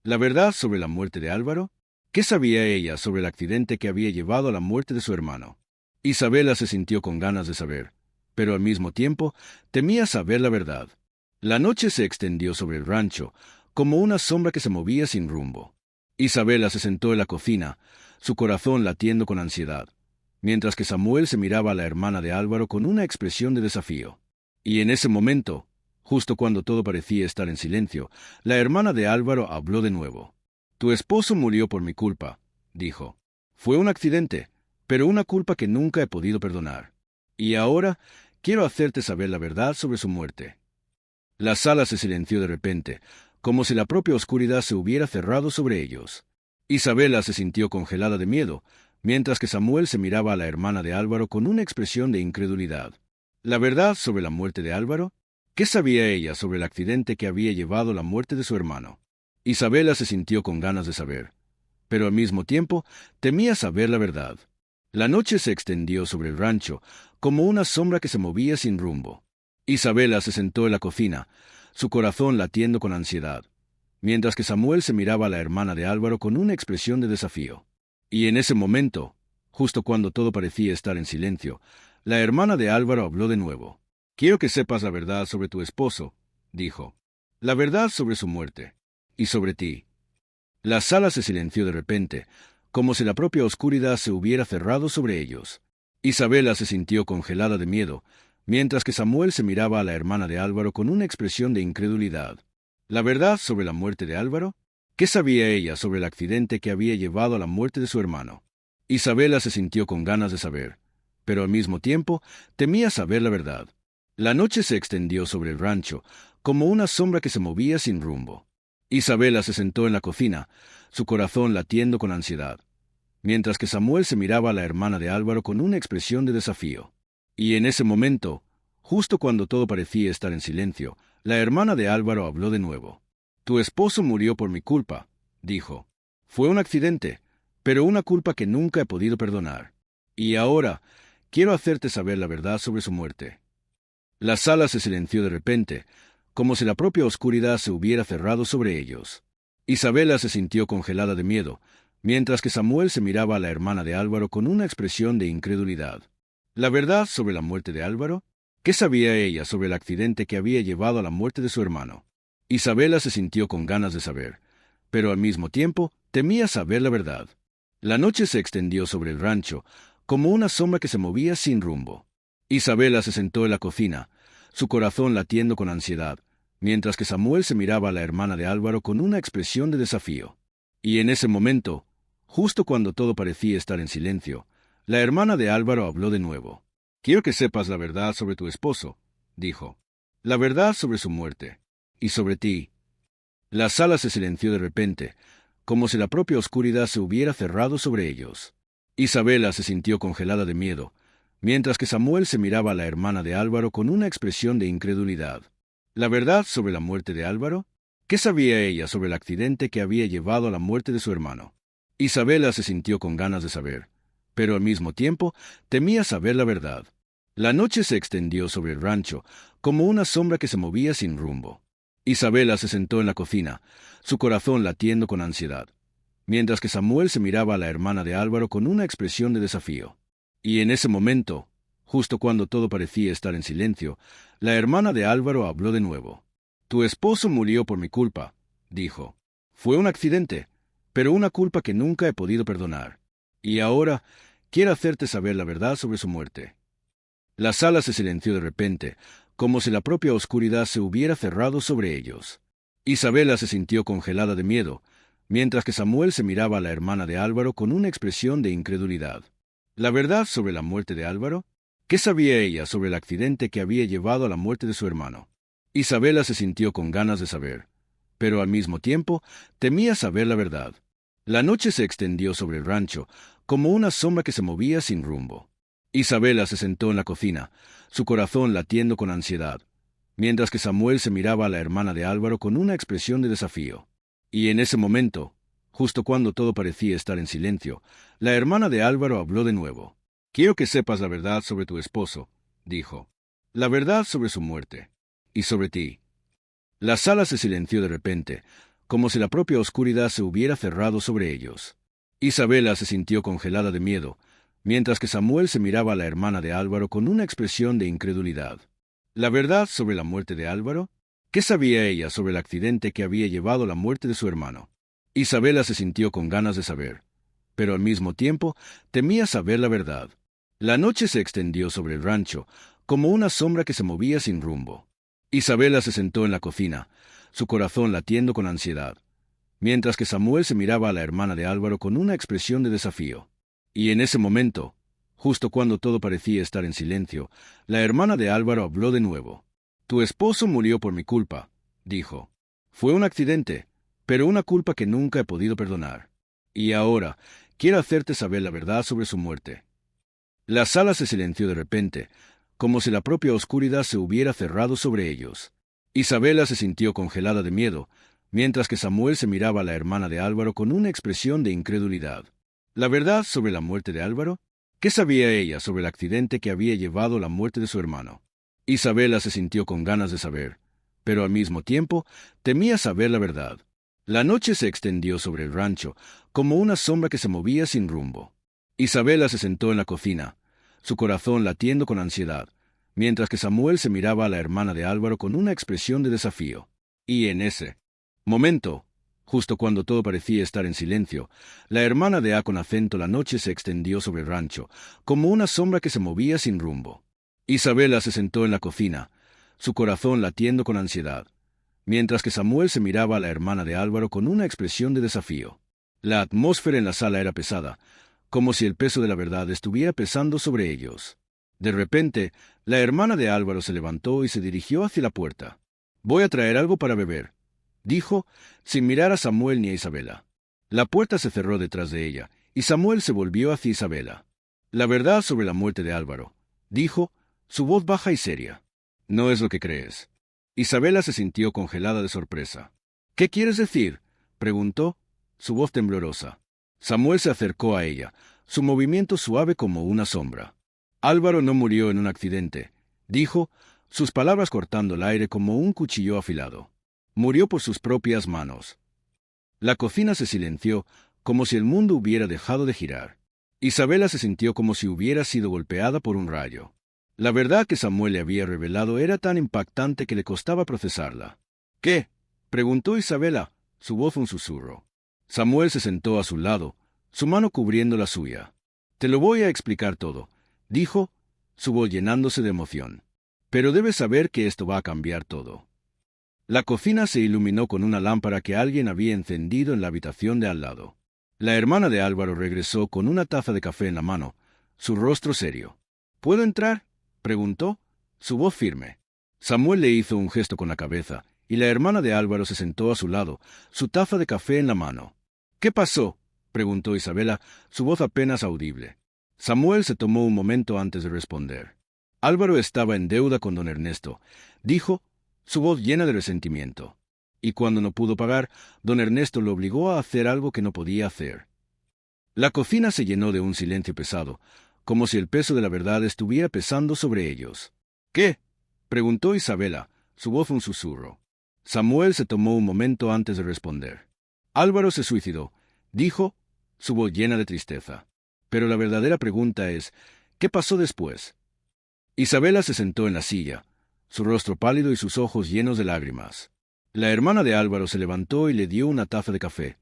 ¿La verdad sobre la muerte de Álvaro? ¿Qué sabía ella sobre el accidente que había llevado a la muerte de su hermano? Isabela se sintió con ganas de saber, pero al mismo tiempo temía saber la verdad. La noche se extendió sobre el rancho, como una sombra que se movía sin rumbo. Isabela se sentó en la cocina, su corazón latiendo con ansiedad, mientras que Samuel se miraba a la hermana de Álvaro con una expresión de desafío. Y en ese momento, justo cuando todo parecía estar en silencio, la hermana de Álvaro habló de nuevo. Tu esposo murió por mi culpa, dijo. Fue un accidente, pero una culpa que nunca he podido perdonar. Y ahora quiero hacerte saber la verdad sobre su muerte. La sala se silenció de repente, como si la propia oscuridad se hubiera cerrado sobre ellos. Isabela se sintió congelada de miedo, mientras que Samuel se miraba a la hermana de Álvaro con una expresión de incredulidad. ¿La verdad sobre la muerte de Álvaro? ¿Qué sabía ella sobre el accidente que había llevado a la muerte de su hermano? Isabela se sintió con ganas de saber, pero al mismo tiempo temía saber la verdad. La noche se extendió sobre el rancho, como una sombra que se movía sin rumbo. Isabela se sentó en la cocina, su corazón latiendo con ansiedad, mientras que Samuel se miraba a la hermana de Álvaro con una expresión de desafío. Y en ese momento, justo cuando todo parecía estar en silencio, la hermana de Álvaro habló de nuevo. Quiero que sepas la verdad sobre tu esposo, dijo. La verdad sobre su muerte. Y sobre ti. La sala se silenció de repente, como si la propia oscuridad se hubiera cerrado sobre ellos. Isabela se sintió congelada de miedo, mientras que Samuel se miraba a la hermana de Álvaro con una expresión de incredulidad. ¿La verdad sobre la muerte de Álvaro? ¿Qué sabía ella sobre el accidente que había llevado a la muerte de su hermano? Isabela se sintió con ganas de saber, pero al mismo tiempo temía saber la verdad. La noche se extendió sobre el rancho, como una sombra que se movía sin rumbo. Isabela se sentó en la cocina, su corazón latiendo con ansiedad, mientras que Samuel se miraba a la hermana de Álvaro con una expresión de desafío. Y en ese momento, justo cuando todo parecía estar en silencio, la hermana de Álvaro habló de nuevo. Tu esposo murió por mi culpa, dijo. Fue un accidente, pero una culpa que nunca he podido perdonar. Y ahora quiero hacerte saber la verdad sobre su muerte. La sala se silenció de repente, como si la propia oscuridad se hubiera cerrado sobre ellos. Isabela se sintió congelada de miedo, mientras que Samuel se miraba a la hermana de Álvaro con una expresión de incredulidad. ¿La verdad sobre la muerte de Álvaro? ¿Qué sabía ella sobre el accidente que había llevado a la muerte de su hermano? Isabela se sintió con ganas de saber, pero al mismo tiempo temía saber la verdad. La noche se extendió sobre el rancho, como una sombra que se movía sin rumbo. Isabela se sentó en la cocina, su corazón latiendo con ansiedad, mientras que Samuel se miraba a la hermana de Álvaro con una expresión de desafío. Y en ese momento, justo cuando todo parecía estar en silencio, la hermana de Álvaro habló de nuevo. Quiero que sepas la verdad sobre tu esposo, dijo. La verdad sobre su muerte. Y sobre ti. La sala se silenció de repente, como si la propia oscuridad se hubiera cerrado sobre ellos. Isabela se sintió congelada de miedo, mientras que Samuel se miraba a la hermana de Álvaro con una expresión de incredulidad. ¿La verdad sobre la muerte de Álvaro? ¿Qué sabía ella sobre el accidente que había llevado a la muerte de su hermano? Isabela se sintió con ganas de saber, pero al mismo tiempo temía saber la verdad. La noche se extendió sobre el rancho, como una sombra que se movía sin rumbo. Isabela se sentó en la cocina, su corazón latiendo con ansiedad, mientras que Samuel se miraba a la hermana de Álvaro con una expresión de desafío. Y en ese momento, justo cuando todo parecía estar en silencio, la hermana de Álvaro habló de nuevo. Tu esposo murió por mi culpa, dijo. Fue un accidente, pero una culpa que nunca he podido perdonar. Y ahora quiero hacerte saber la verdad sobre su muerte. La sala se silenció de repente, como si la propia oscuridad se hubiera cerrado sobre ellos. Isabela se sintió congelada de miedo, mientras que Samuel se miraba a la hermana de Álvaro con una expresión de incredulidad. ¿La verdad sobre la muerte de Álvaro? ¿Qué sabía ella sobre el accidente que había llevado a la muerte de su hermano? Isabela se sintió con ganas de saber, pero al mismo tiempo temía saber la verdad. La noche se extendió sobre el rancho, como una sombra que se movía sin rumbo. Isabela se sentó en la cocina, su corazón latiendo con ansiedad, mientras que Samuel se miraba a la hermana de Álvaro con una expresión de desafío. Y en ese momento, justo cuando todo parecía estar en silencio, la hermana de Álvaro habló de nuevo. Quiero que sepas la verdad sobre tu esposo, dijo. La verdad sobre su muerte. Y sobre ti. La sala se silenció de repente, como si la propia oscuridad se hubiera cerrado sobre ellos. Isabela se sintió congelada de miedo, mientras que Samuel se miraba a la hermana de Álvaro con una expresión de incredulidad. ¿La verdad sobre la muerte de Álvaro? ¿Qué sabía ella sobre el accidente que había llevado a la muerte de su hermano? Isabela se sintió con ganas de saber, pero al mismo tiempo temía saber la verdad. La noche se extendió sobre el rancho, como una sombra que se movía sin rumbo. Isabela se sentó en la cocina, su corazón latiendo con ansiedad, mientras que Samuel se miraba a la hermana de Álvaro con una expresión de desafío. Y en ese momento, justo cuando todo parecía estar en silencio, la hermana de Álvaro habló de nuevo. «Tu esposo murió por mi culpa», dijo. «Fue un accidente, pero una culpa que nunca he podido perdonar. Y ahora, quiero hacerte saber la verdad sobre su muerte». La sala se silenció de repente, como si la propia oscuridad se hubiera cerrado sobre ellos. Isabela se sintió congelada de miedo, mientras que Samuel se miraba a la hermana de Álvaro con una expresión de incredulidad. ¿La verdad sobre la muerte de Álvaro? ¿Qué sabía ella sobre el accidente que había llevado a la muerte de su hermano? Isabela se sintió con ganas de saber, pero al mismo tiempo temía saber la verdad. La noche se extendió sobre el rancho, como una sombra que se movía sin rumbo. Isabela se sentó en la cocina, su corazón latiendo con ansiedad, mientras que Samuel se miraba a la hermana de Álvaro con una expresión de desafío. Y en ese momento, justo cuando todo parecía estar en silencio, la hermana de A con acento la noche se extendió sobre el rancho, como una sombra que se movía sin rumbo. Isabela se sentó en la cocina, su corazón latiendo con ansiedad, mientras que Samuel se miraba a la hermana de Álvaro con una expresión de desafío. La atmósfera en la sala era pesada, como si el peso de la verdad estuviera pesando sobre ellos. De repente, la hermana de Álvaro se levantó y se dirigió hacia la puerta. «Voy a traer algo para beber», dijo, sin mirar a Samuel ni a Isabela. La puerta se cerró detrás de ella, y Samuel se volvió hacia Isabela. «La verdad sobre la muerte de Álvaro», dijo, su voz baja y seria. «No es lo que crees». Isabela se sintió congelada de sorpresa. «¿Qué quieres decir?», preguntó, su voz temblorosa. Samuel se acercó a ella, su movimiento suave como una sombra. «Álvaro no murió en un accidente», dijo, sus palabras cortando el aire como un cuchillo afilado. «Murió por sus propias manos». La cocina se silenció, como si el mundo hubiera dejado de girar. Isabela se sintió como si hubiera sido golpeada por un rayo. La verdad que Samuel le había revelado era tan impactante que le costaba procesarla. «¿Qué?», preguntó Isabela, su voz un susurro. Samuel se sentó a su lado, su mano cubriendo la suya. «Te lo voy a explicar todo», dijo, su voz llenándose de emoción. «Pero debes saber que esto va a cambiar todo». La cocina se iluminó con una lámpara que alguien había encendido en la habitación de al lado. La hermana de Álvaro regresó con una taza de café en la mano, su rostro serio. «¿Puedo entrar?», preguntó, su voz firme. Samuel le hizo un gesto con la cabeza, y la hermana de Álvaro se sentó a su lado, su taza de café en la mano. «¿Qué pasó?», preguntó Isabela, su voz apenas audible. Samuel se tomó un momento antes de responder. «Álvaro estaba en deuda con don Ernesto», dijo, su voz llena de resentimiento. «Y cuando no pudo pagar, don Ernesto lo obligó a hacer algo que no podía hacer». La cocina se llenó de un silencio pesado, como si el peso de la verdad estuviera pesando sobre ellos. «¿Qué?», preguntó Isabela, su voz un susurro. Samuel se tomó un momento antes de responder. «Álvaro se suicidó», dijo, su voz llena de tristeza. «Pero la verdadera pregunta es, ¿qué pasó después?». Isabela se sentó en la silla, su rostro pálido y sus ojos llenos de lágrimas. La hermana de Álvaro se levantó y le dio una taza de café,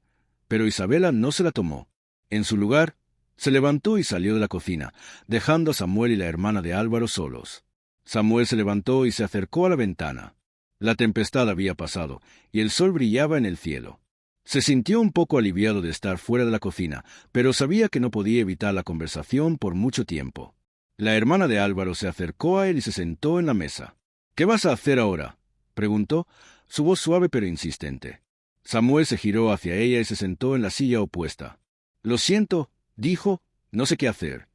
pero Isabela no se la tomó. En su lugar, se levantó y salió de la cocina, dejando a Samuel y la hermana de Álvaro solos. Samuel se levantó y se acercó a la ventana. La tempestad había pasado, y el sol brillaba en el cielo. Se sintió un poco aliviado de estar fuera de la cocina, pero sabía que no podía evitar la conversación por mucho tiempo. La hermana de Álvaro se acercó a él y se sentó en la mesa. «¿Qué vas a hacer ahora?», preguntó, su voz suave pero insistente. Samuel se giró hacia ella y se sentó en la silla opuesta. «Lo siento», dijo, «no sé qué hacer».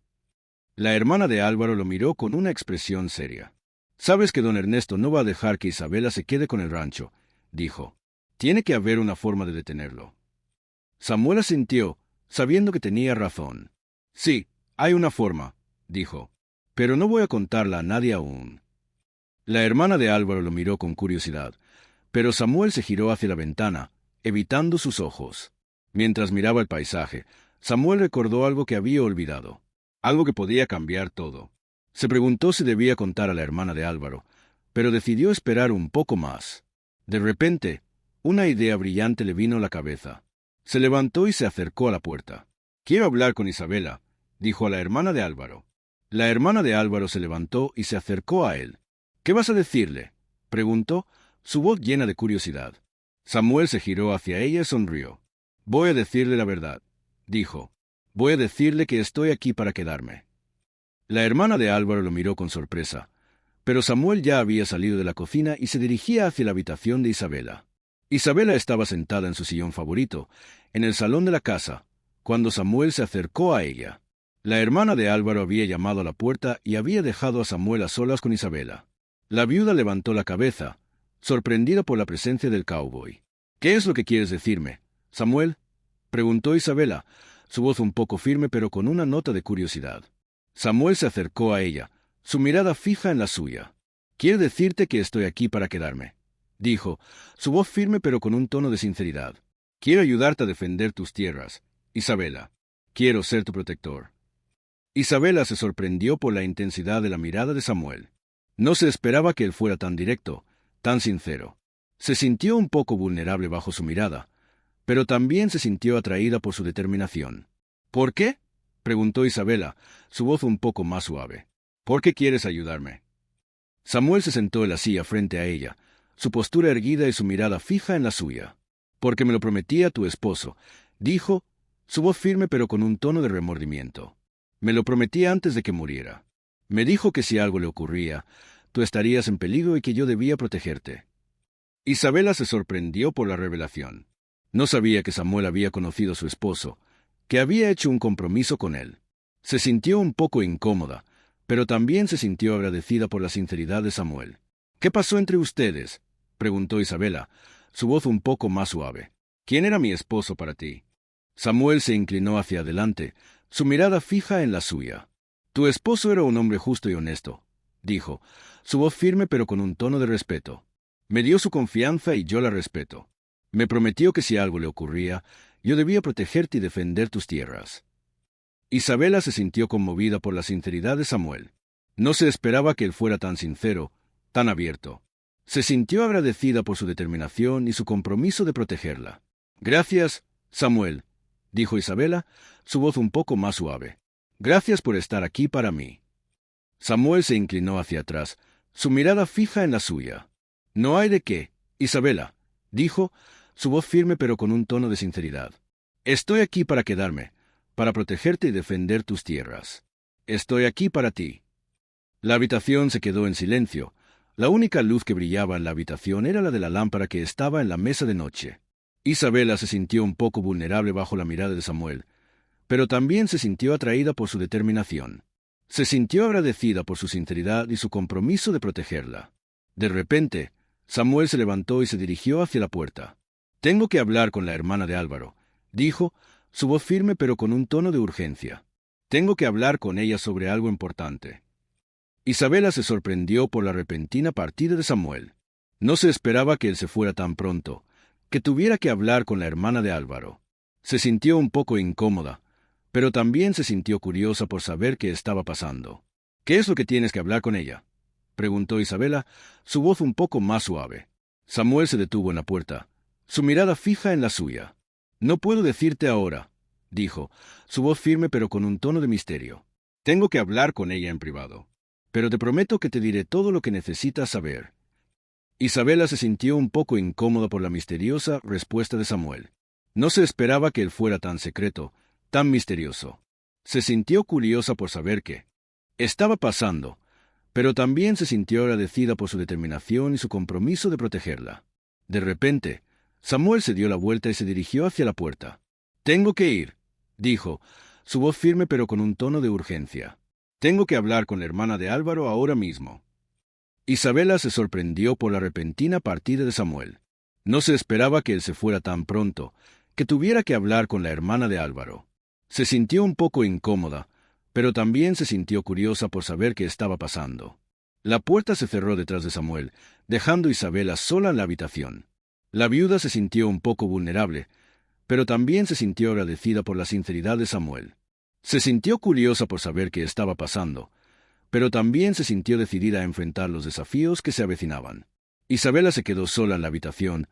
La hermana de Álvaro lo miró con una expresión seria. «Sabes que don Ernesto no va a dejar que Isabela se quede con el rancho», dijo. «Tiene que haber una forma de detenerlo». Samuel asintió, sabiendo que tenía razón. «Sí, hay una forma», dijo, «pero no voy a contarla a nadie aún». La hermana de Álvaro lo miró con curiosidad, pero Samuel se giró hacia la ventana, evitando sus ojos. Mientras miraba el paisaje, Samuel recordó algo que había olvidado, algo que podía cambiar todo. Se preguntó si debía contar a la hermana de Álvaro, pero decidió esperar un poco más. De repente, una idea brillante le vino a la cabeza. Se levantó y se acercó a la puerta. «Quiero hablar con Isabela», dijo a la hermana de Álvaro. La hermana de Álvaro se levantó y se acercó a él. «¿Qué vas a decirle?», preguntó, su voz llena de curiosidad. Samuel se giró hacia ella y sonrió. Voy a decirle la verdad, dijo. Voy a decirle que estoy aquí para quedarme. La hermana de Álvaro lo miró con sorpresa, pero Samuel ya había salido de la cocina y se dirigía hacia la habitación de Isabela. Isabela estaba sentada en su sillón favorito, en el salón de la casa, cuando Samuel se acercó a ella. La hermana de Álvaro había llamado a la puerta y había dejado a Samuel a solas con Isabela. La viuda levantó la cabeza, sorprendida por la presencia del cowboy. «¿Qué es lo que quieres decirme, Samuel?», preguntó Isabela, su voz un poco firme pero con una nota de curiosidad. Samuel se acercó a ella, su mirada fija en la suya. «Quiero decirte que estoy aquí para quedarme», dijo, su voz firme pero con un tono de sinceridad. «Quiero ayudarte a defender tus tierras, Isabela. Quiero ser tu protector». Isabela se sorprendió por la intensidad de la mirada de Samuel. No se esperaba que él fuera tan directo, tan sincero. Se sintió un poco vulnerable bajo su mirada, pero también se sintió atraída por su determinación. «¿Por qué?», preguntó Isabela, su voz un poco más suave. «¿Por qué quieres ayudarme?». Samuel se sentó en la silla frente a ella, su postura erguida y su mirada fija en la suya. «Porque me lo prometí a tu esposo», dijo, su voz firme pero con un tono de remordimiento. «Me lo prometí antes de que muriera. Me dijo que si algo le ocurría, tú estarías en peligro y que yo debía protegerte». Isabela se sorprendió por la revelación. No sabía que Samuel había conocido a su esposo, que había hecho un compromiso con él. Se sintió un poco incómoda, pero también se sintió agradecida por la sinceridad de Samuel. «¿Qué pasó entre ustedes?», preguntó Isabela, su voz un poco más suave. «¿Quién era mi esposo para ti?». Samuel se inclinó hacia adelante, su mirada fija en la suya. «Tu esposo era un hombre justo y honesto», dijo, su voz firme pero con un tono de respeto. «Me dio su confianza y yo la respeto. Me prometió que si algo le ocurría, yo debía protegerte y defender tus tierras». Isabela se sintió conmovida por la sinceridad de Samuel. No se esperaba que él fuera tan sincero, tan abierto. Se sintió agradecida por su determinación y su compromiso de protegerla. «Gracias, Samuel», dijo Isabela, su voz un poco más suave. «Gracias por estar aquí para mí». Samuel se inclinó hacia atrás, su mirada fija en la suya. «No hay de qué, Isabela», dijo, su voz firme pero con un tono de sinceridad. «Estoy aquí para quedarme, para protegerte y defender tus tierras. Estoy aquí para ti». La habitación se quedó en silencio. La única luz que brillaba en la habitación era la de la lámpara que estaba en la mesa de noche. Isabela se sintió un poco vulnerable bajo la mirada de Samuel, pero también se sintió atraída por su determinación. Se sintió agradecida por su sinceridad y su compromiso de protegerla. De repente, Samuel se levantó y se dirigió hacia la puerta. «Tengo que hablar con la hermana de Álvaro», dijo, su voz firme pero con un tono de urgencia. «Tengo que hablar con ella sobre algo importante». Isabela se sorprendió por la repentina partida de Samuel. No se esperaba que él se fuera tan pronto, que tuviera que hablar con la hermana de Álvaro. Se sintió un poco incómoda, pero también se sintió curiosa por saber qué estaba pasando. «¿Qué es lo que tienes que hablar con ella?», preguntó Isabela, su voz un poco más suave. Samuel se detuvo en la puerta, su mirada fija en la suya. «No puedo decirte ahora», dijo, su voz firme pero con un tono de misterio. «Tengo que hablar con ella en privado. Pero te prometo que te diré todo lo que necesitas saber». Isabela se sintió un poco incómoda por la misteriosa respuesta de Samuel. No se esperaba que él fuera tan secreto, tan misterioso. Se sintió curiosa por saber qué estaba pasando, pero también se sintió agradecida por su determinación y su compromiso de protegerla. De repente, Samuel se dio la vuelta y se dirigió hacia la puerta. «Tengo que ir», dijo, su voz firme pero con un tono de urgencia. «Tengo que hablar con la hermana de Álvaro ahora mismo». Isabela se sorprendió por la repentina partida de Samuel. No se esperaba que él se fuera tan pronto, que tuviera que hablar con la hermana de Álvaro. Se sintió un poco incómoda, pero también se sintió curiosa por saber qué estaba pasando. La puerta se cerró detrás de Samuel, dejando a Isabela sola en la habitación. La viuda se sintió un poco vulnerable, pero también se sintió agradecida por la sinceridad de Samuel. Se sintió curiosa por saber qué estaba pasando, pero también se sintió decidida a enfrentar los desafíos que se avecinaban. Isabela se quedó sola en la habitación,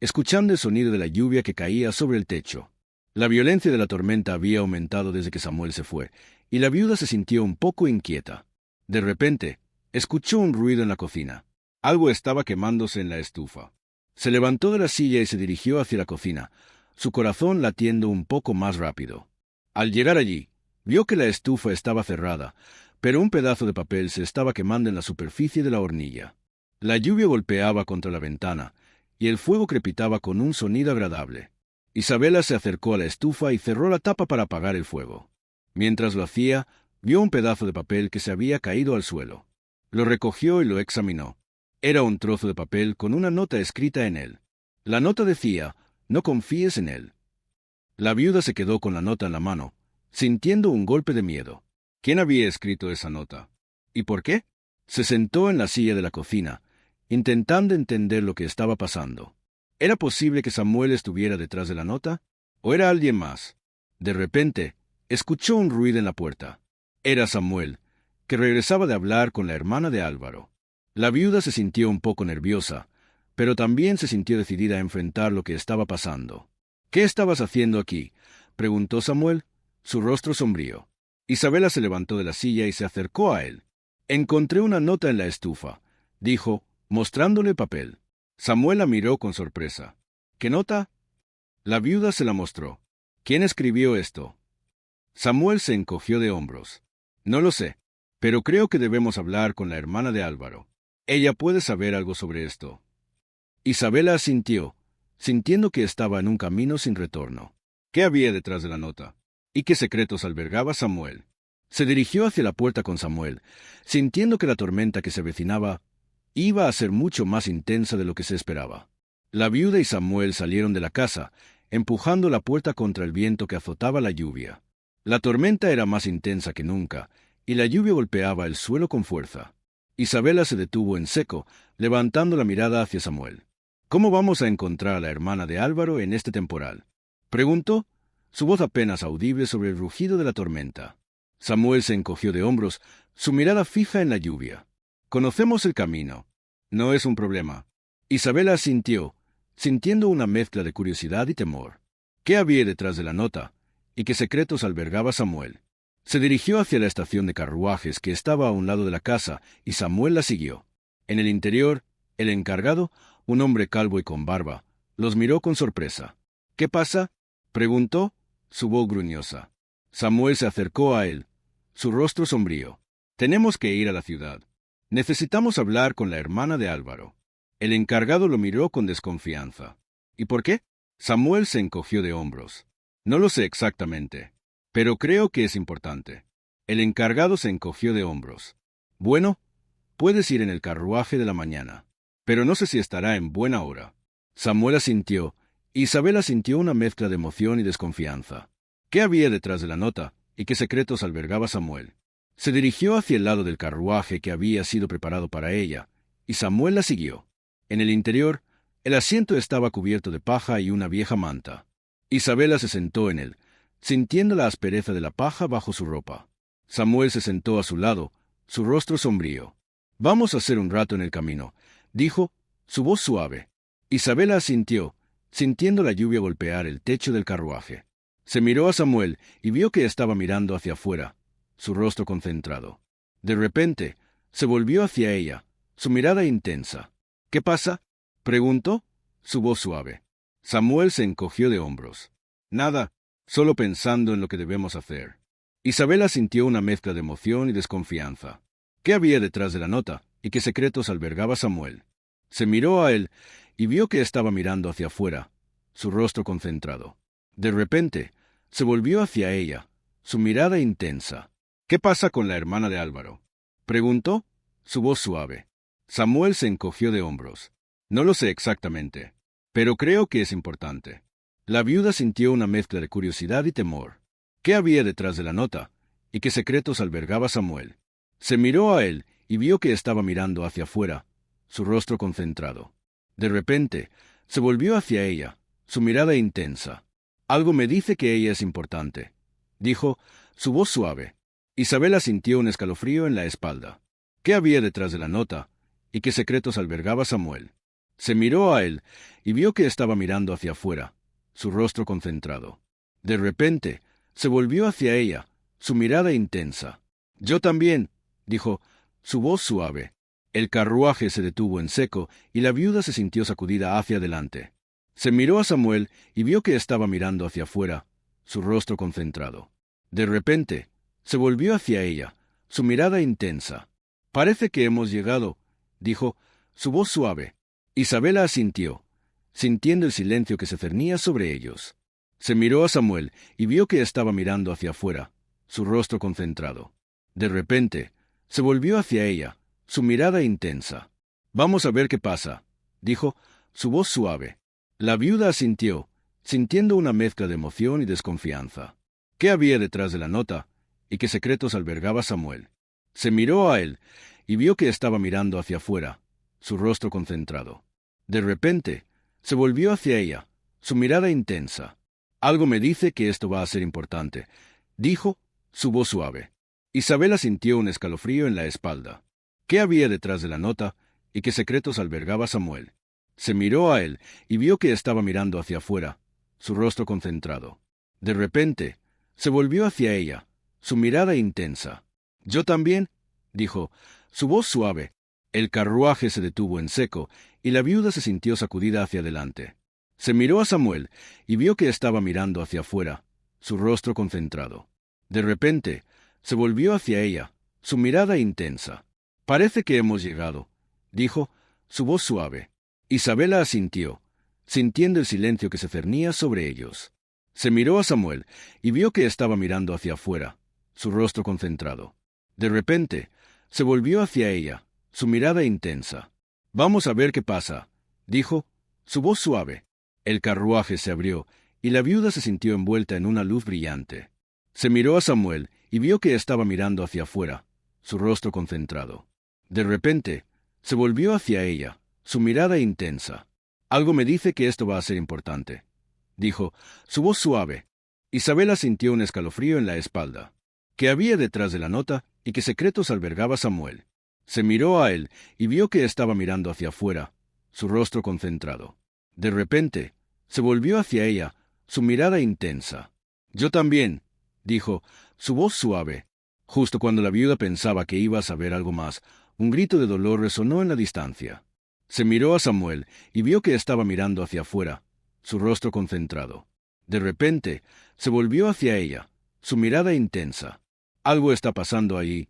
escuchando el sonido de la lluvia que caía sobre el techo. La violencia de la tormenta había aumentado desde que Samuel se fue, y la viuda se sintió un poco inquieta. De repente, escuchó un ruido en la cocina. Algo estaba quemándose en la estufa. Se levantó de la silla y se dirigió hacia la cocina, su corazón latiendo un poco más rápido. Al llegar allí, vio que la estufa estaba cerrada, pero un pedazo de papel se estaba quemando en la superficie de la hornilla. La lluvia golpeaba contra la ventana, y el fuego crepitaba con un sonido agradable. Isabela se acercó a la estufa y cerró la tapa para apagar el fuego. Mientras lo hacía, vio un pedazo de papel que se había caído al suelo. Lo recogió y lo examinó. Era un trozo de papel con una nota escrita en él. La nota decía: «No confíes en él». La viuda se quedó con la nota en la mano, sintiendo un golpe de miedo. ¿Quién había escrito esa nota? ¿Y por qué? Se sentó en la silla de la cocina, intentando entender lo que estaba pasando. ¿Era posible que Samuel estuviera detrás de la nota? ¿O era alguien más? De repente, escuchó un ruido en la puerta. Era Samuel, que regresaba de hablar con la hermana de Álvaro. La viuda se sintió un poco nerviosa, pero también se sintió decidida a enfrentar lo que estaba pasando. «¿Qué estabas haciendo aquí?», preguntó Samuel, su rostro sombrío. Isabela se levantó de la silla y se acercó a él. «Encontré una nota en la estufa», dijo, mostrándole el papel. Samuel la miró con sorpresa. «¿Qué nota?». La viuda se la mostró. «¿Quién escribió esto?». Samuel se encogió de hombros. «No lo sé, pero creo que debemos hablar con la hermana de Álvaro. Ella puede saber algo sobre esto». Isabela asintió, sintiendo que estaba en un camino sin retorno. ¿Qué había detrás de la nota? ¿Y qué secretos albergaba Samuel? Se dirigió hacia la puerta con Samuel, sintiendo que la tormenta que se avecinaba iba a ser mucho más intensa de lo que se esperaba. La viuda y Samuel salieron de la casa, empujando la puerta contra el viento que azotaba la lluvia. La tormenta era más intensa que nunca, y la lluvia golpeaba el suelo con fuerza. Isabela se detuvo en seco, levantando la mirada hacia Samuel. «¿Cómo vamos a encontrar a la hermana de Álvaro en este temporal?», preguntó, su voz apenas audible sobre el rugido de la tormenta. Samuel se encogió de hombros, su mirada fija en la lluvia. «Conocemos el camino. No es un problema». Isabela asintió, sintiendo una mezcla de curiosidad y temor. ¿Qué había detrás de la nota? ¿Y qué secretos albergaba Samuel? Se dirigió hacia la estación de carruajes que estaba a un lado de la casa, y Samuel la siguió. En el interior, el encargado, un hombre calvo y con barba, los miró con sorpresa. «¿Qué pasa?», preguntó, su voz gruñosa. Samuel se acercó a él, su rostro sombrío. «Tenemos que ir a la ciudad. Necesitamos hablar con la hermana de Álvaro». El encargado lo miró con desconfianza. «¿Y por qué?». Samuel se encogió de hombros. «No lo sé exactamente, pero creo que es importante». El encargado se encogió de hombros. «Bueno, puedes ir en el carruaje de la mañana, pero no sé si estará en buena hora». Samuel asintió, y Isabela sintió una mezcla de emoción y desconfianza. ¿Qué había detrás de la nota, y qué secretos albergaba Samuel? Se dirigió hacia el lado del carruaje que había sido preparado para ella, y Samuel la siguió. En el interior, el asiento estaba cubierto de paja y una vieja manta. Isabela se sentó en él, sintiendo la aspereza de la paja bajo su ropa. Samuel se sentó a su lado, su rostro sombrío. «Vamos a hacer un rato en el camino», dijo, su voz suave. Isabela asintió, sintiendo la lluvia golpear el techo del carruaje. Se miró a Samuel y vio que estaba mirando hacia afuera, su rostro concentrado. De repente, se volvió hacia ella, su mirada intensa. «¿Qué pasa?», preguntó, su voz suave. Samuel se encogió de hombros. «Nada, solo pensando en lo que debemos hacer». Isabela sintió una mezcla de emoción y desconfianza. ¿Qué había detrás de la nota, y qué secretos albergaba Samuel? Se miró a él y vio que estaba mirando hacia afuera, su rostro concentrado. De repente, se volvió hacia ella, su mirada intensa. «¿Qué pasa con la hermana de Álvaro?», preguntó, su voz suave. Samuel se encogió de hombros. «No lo sé exactamente, pero creo que es importante». La viuda sintió una mezcla de curiosidad y temor. ¿Qué había detrás de la nota? ¿Y qué secretos albergaba Samuel? Se miró a él y vio que estaba mirando hacia afuera, su rostro concentrado. De repente, se volvió hacia ella, su mirada intensa. «Algo me dice que ella es importante», dijo, su voz suave. Isabela sintió un escalofrío en la espalda. ¿Qué había detrás de la nota? ¿Y qué secretos albergaba Samuel? Se miró a él y vio que estaba mirando hacia afuera, su rostro concentrado. De repente, se volvió hacia ella, su mirada intensa. «Yo también», dijo, su voz suave. El carruaje se detuvo en seco y la viuda se sintió sacudida hacia adelante. Se miró a Samuel y vio que estaba mirando hacia afuera, su rostro concentrado. De repente, se volvió hacia ella, su mirada intensa. «Parece que hemos llegado», dijo, su voz suave. Isabela asintió, sintiendo el silencio que se cernía sobre ellos. Se miró a Samuel y vio que estaba mirando hacia afuera, su rostro concentrado. De repente, se volvió hacia ella, su mirada intensa. «Vamos a ver qué pasa», dijo, su voz suave. La viuda asintió, sintiendo una mezcla de emoción y desconfianza. ¿Qué había detrás de la nota y qué secretos albergaba Samuel? Se miró a él y vio que estaba mirando hacia afuera, su rostro concentrado. De repente, se volvió hacia ella, su mirada intensa. «Algo me dice que esto va a ser importante», dijo, su voz suave. Isabela sintió un escalofrío en la espalda. ¿Qué había detrás de la nota y qué secretos albergaba Samuel? Se miró a él y vio que estaba mirando hacia afuera, su rostro concentrado. De repente, se volvió hacia ella, su mirada intensa. «Yo también», dijo, su voz suave. El carruaje se detuvo en seco y la viuda se sintió sacudida hacia adelante. Se miró a Samuel y vio que estaba mirando hacia afuera, su rostro concentrado. De repente, se volvió hacia ella, su mirada intensa. «Parece que hemos llegado», dijo, su voz suave. Isabela asintió, sintiendo el silencio que se cernía sobre ellos. Se miró a Samuel y vio que estaba mirando hacia afuera, su rostro concentrado. De repente, se volvió hacia ella, su mirada intensa. «Vamos a ver qué pasa», dijo, su voz suave. El carruaje se abrió y la viuda se sintió envuelta en una luz brillante. Se miró a Samuel y vio que estaba mirando hacia afuera, su rostro concentrado. De repente, se volvió hacia ella, su mirada intensa. «Algo me dice que esto va a ser importante», dijo, su voz suave. Isabela sintió un escalofrío en la espalda. ¿Qué había detrás de la nota y qué secretos albergaba Samuel? Se miró a él y vio que estaba mirando hacia afuera, su rostro concentrado. De repente, se volvió hacia ella, su mirada intensa. «Yo también», dijo, su voz suave. Justo cuando la viuda pensaba que iba a saber algo más, un grito de dolor resonó en la distancia. Se miró a Samuel y vio que estaba mirando hacia afuera, su rostro concentrado. De repente, se volvió hacia ella, su mirada intensa. «Algo está pasando allí»,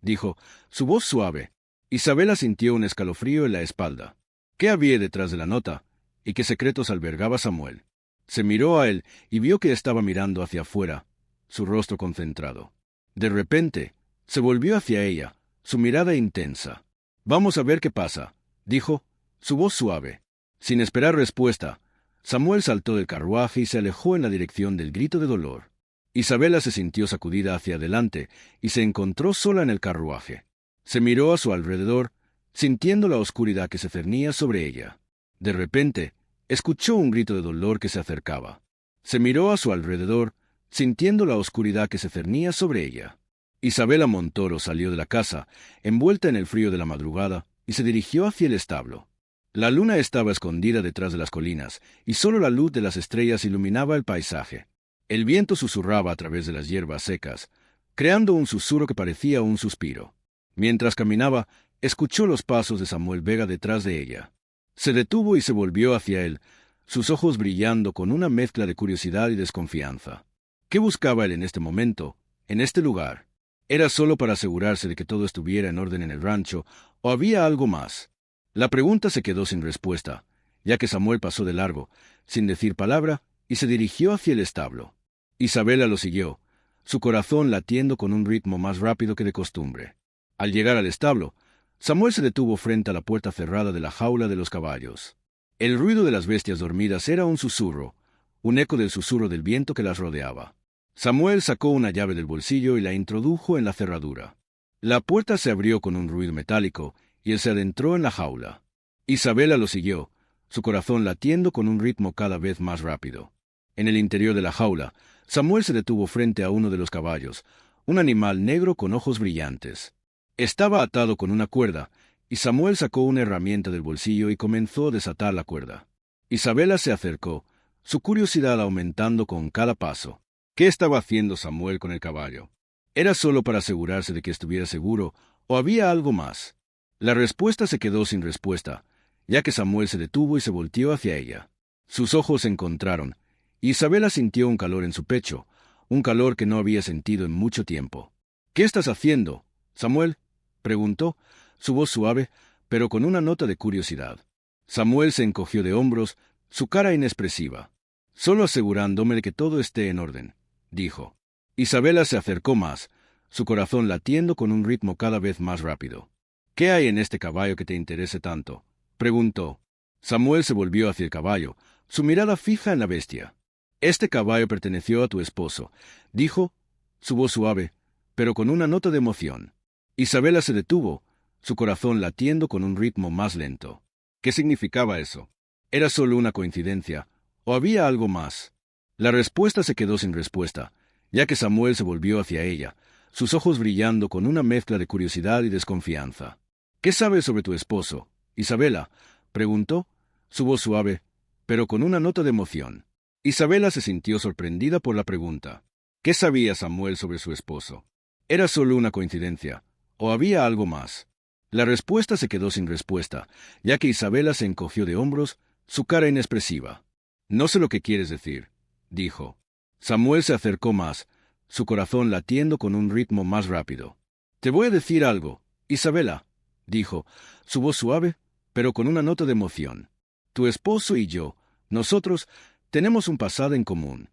dijo, su voz suave. Isabela sintió un escalofrío en la espalda. ¿Qué había detrás de la nota y qué secretos albergaba Samuel? Se miró a él y vio que estaba mirando hacia afuera, su rostro concentrado. De repente, se volvió hacia ella, su mirada intensa. «Vamos a ver qué pasa», dijo, su voz suave. Sin esperar respuesta, Samuel saltó del carruaje y se alejó en la dirección del grito de dolor. Isabela se sintió sacudida hacia adelante y se encontró sola en el carruaje. Se miró a su alrededor, sintiendo la oscuridad que se cernía sobre ella. De repente, escuchó un grito de dolor que se acercaba. Se miró a su alrededor, sintiendo la oscuridad que se cernía sobre ella. Isabela Montoro salió de la casa, envuelta en el frío de la madrugada, y se dirigió hacia el establo. La luna estaba escondida detrás de las colinas, y solo la luz de las estrellas iluminaba el paisaje. El viento susurraba a través de las hierbas secas, creando un susurro que parecía un suspiro. Mientras caminaba, escuchó los pasos de Samuel Vega detrás de ella. Se detuvo y se volvió hacia él, sus ojos brillando con una mezcla de curiosidad y desconfianza. ¿Qué buscaba él en este momento, en este lugar? ¿Era solo para asegurarse de que todo estuviera en orden en el rancho, o había algo más? La pregunta se quedó sin respuesta, ya que Samuel pasó de largo, sin decir palabra, y se dirigió hacia el establo. Isabela lo siguió, su corazón latiendo con un ritmo más rápido que de costumbre. Al llegar al establo, Samuel se detuvo frente a la puerta cerrada de la jaula de los caballos. El ruido de las bestias dormidas era un susurro, un eco del susurro del viento que las rodeaba. Samuel sacó una llave del bolsillo y la introdujo en la cerradura. La puerta se abrió con un ruido metálico y él se adentró en la jaula. Isabela lo siguió, su corazón latiendo con un ritmo cada vez más rápido. En el interior de la jaula, Samuel se detuvo frente a uno de los caballos, un animal negro con ojos brillantes. Estaba atado con una cuerda, y Samuel sacó una herramienta del bolsillo y comenzó a desatar la cuerda. Isabela se acercó, su curiosidad aumentando con cada paso. ¿Qué estaba haciendo Samuel con el caballo? ¿Era solo para asegurarse de que estuviera seguro, o había algo más? La respuesta se quedó sin respuesta, ya que Samuel se detuvo y se volteó hacia ella. Sus ojos se encontraron, y Isabela sintió un calor en su pecho, un calor que no había sentido en mucho tiempo. «¿Qué estás haciendo, Samuel?», preguntó, su voz suave, pero con una nota de curiosidad. Samuel se encogió de hombros, su cara inexpresiva. «Solo asegurándome de que todo esté en orden», dijo. Isabela se acercó más, su corazón latiendo con un ritmo cada vez más rápido. «¿Qué hay en este caballo que te interese tanto?», preguntó. Samuel se volvió hacia el caballo, su mirada fija en la bestia. «Este caballo perteneció a tu esposo», dijo, su voz suave, pero con una nota de emoción. Isabela se detuvo, su corazón latiendo con un ritmo más lento. ¿Qué significaba eso? ¿Era solo una coincidencia, o había algo más? La respuesta se quedó sin respuesta, ya que Samuel se volvió hacia ella, sus ojos brillando con una mezcla de curiosidad y desconfianza. «¿Qué sabes sobre tu esposo, Isabela?», preguntó, su voz suave, pero con una nota de emoción. Isabela se sintió sorprendida por la pregunta. ¿Qué sabía Samuel sobre su esposo? ¿Era solo una coincidencia, o había algo más? La respuesta se quedó sin respuesta, ya que Isabela se encogió de hombros, su cara inexpresiva. «No sé lo que quieres decir», dijo. Samuel se acercó más, su corazón latiendo con un ritmo más rápido. «Te voy a decir algo, Isabela», dijo, su voz suave, pero con una nota de emoción. «Tu esposo y yo, nosotros, tenemos un pasado en común».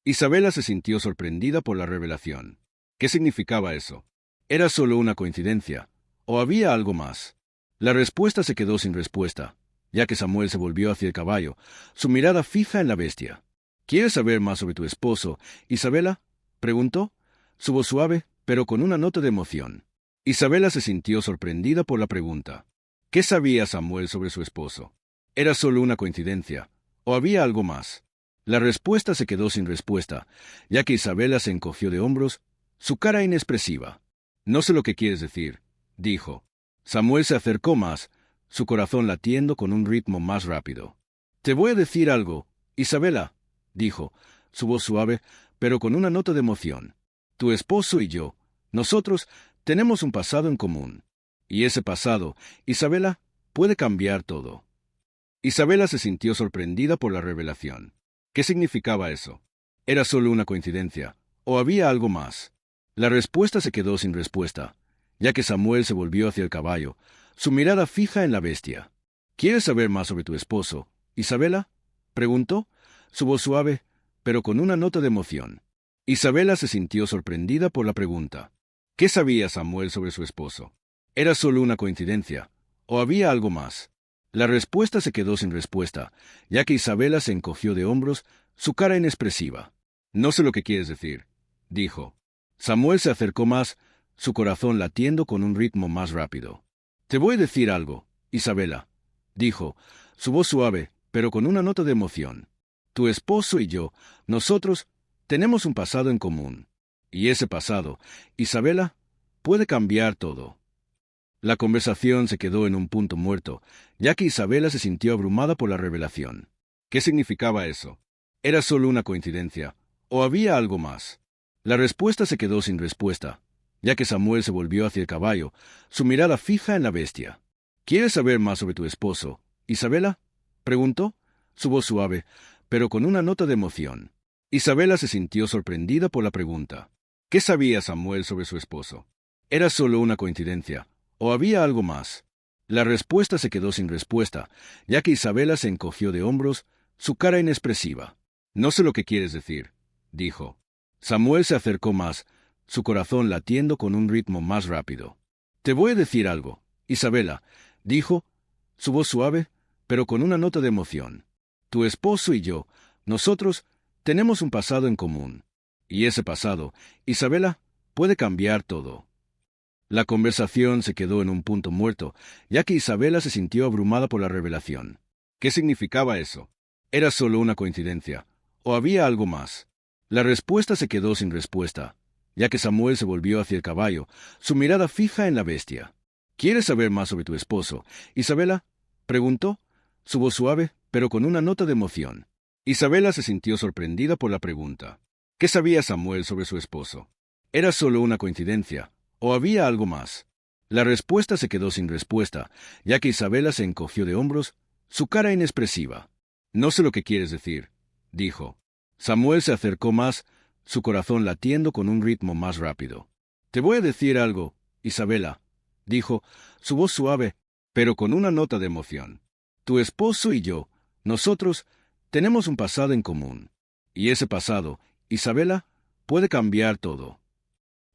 Isabela se sintió sorprendida por la revelación. ¿Qué significaba eso? ¿Era solo una coincidencia, o había algo más? La respuesta se quedó sin respuesta, ya que Samuel se volvió hacia el caballo, su mirada fija en la bestia. «¿Quieres saber más sobre tu esposo, Isabela?», preguntó, su voz suave, pero con una nota de emoción. Isabela se sintió sorprendida por la pregunta. ¿Qué sabía Samuel sobre su esposo? ¿Era solo una coincidencia, o había algo más? La respuesta se quedó sin respuesta, ya que Isabela se encogió de hombros, su cara inexpresiva. «No sé lo que quieres decir», dijo. Samuel se acercó más, su corazón latiendo con un ritmo más rápido. «Te voy a decir algo, Isabela», dijo, su voz suave, pero con una nota de emoción. «Tu esposo y yo, nosotros, tenemos un pasado en común. Y ese pasado, Isabela, puede cambiar todo». Isabela se sintió sorprendida por la revelación. ¿Qué significaba eso? ¿Era solo una coincidencia, o había algo más? La respuesta se quedó sin respuesta, ya que Samuel se volvió hacia el caballo, su mirada fija en la bestia. «¿Quieres saber más sobre tu esposo, Isabela?», preguntó, su voz suave, pero con una nota de emoción. Isabela se sintió sorprendida por la pregunta. ¿Qué sabía Samuel sobre su esposo? ¿Era solo una coincidencia, o había algo más? La respuesta se quedó sin respuesta, ya que Isabela se encogió de hombros, su cara inexpresiva. «No sé lo que quieres decir», dijo. Samuel se acercó más, su corazón latiendo con un ritmo más rápido. «Te voy a decir algo, Isabela», dijo, su voz suave, pero con una nota de emoción. «Tu esposo y yo, nosotros, tenemos un pasado en común. Y ese pasado, Isabela, puede cambiar todo». La conversación se quedó en un punto muerto, ya que Isabela se sintió abrumada por la revelación. ¿Qué significaba eso? ¿Era solo una coincidencia, o había algo más? La respuesta se quedó sin respuesta, ya que Samuel se volvió hacia el caballo, su mirada fija en la bestia. «¿Quieres saber más sobre tu esposo, Isabela?», preguntó, su voz suave, pero con una nota de emoción. Isabela se sintió sorprendida por la pregunta. ¿Qué sabía Samuel sobre su esposo? ¿Era solo una coincidencia, o había algo más? La respuesta se quedó sin respuesta, ya que Isabela se encogió de hombros, su cara inexpresiva. «No sé lo que quieres decir», dijo. Samuel se acercó más, su corazón latiendo con un ritmo más rápido. «Te voy a decir algo, Isabela», dijo, su voz suave, pero con una nota de emoción. «Tu esposo y yo, nosotros, tenemos un pasado en común. Y ese pasado, Isabela, puede cambiar todo». La conversación se quedó en un punto muerto, ya que Isabela se sintió abrumada por la revelación. ¿Qué significaba eso? ¿Era solo una coincidencia, o había algo más? La respuesta se quedó sin respuesta, ya que Samuel se volvió hacia el caballo, su mirada fija en la bestia. «¿Quieres saber más sobre tu esposo, Isabela?», preguntó, su voz suave, pero con una nota de emoción. Isabela se sintió sorprendida por la pregunta. ¿Qué sabía Samuel sobre su esposo? ¿Era solo una coincidencia, o había algo más? La respuesta se quedó sin respuesta, ya que Isabela se encogió de hombros, su cara inexpresiva. No sé lo que quieres decir, dijo. Samuel se acercó más, su corazón latiendo con un ritmo más rápido. Te voy a decir algo, Isabela, dijo, su voz suave, pero con una nota de emoción. Tu esposo y yo, nosotros, tenemos un pasado en común. Y ese pasado, Isabela, puede cambiar todo.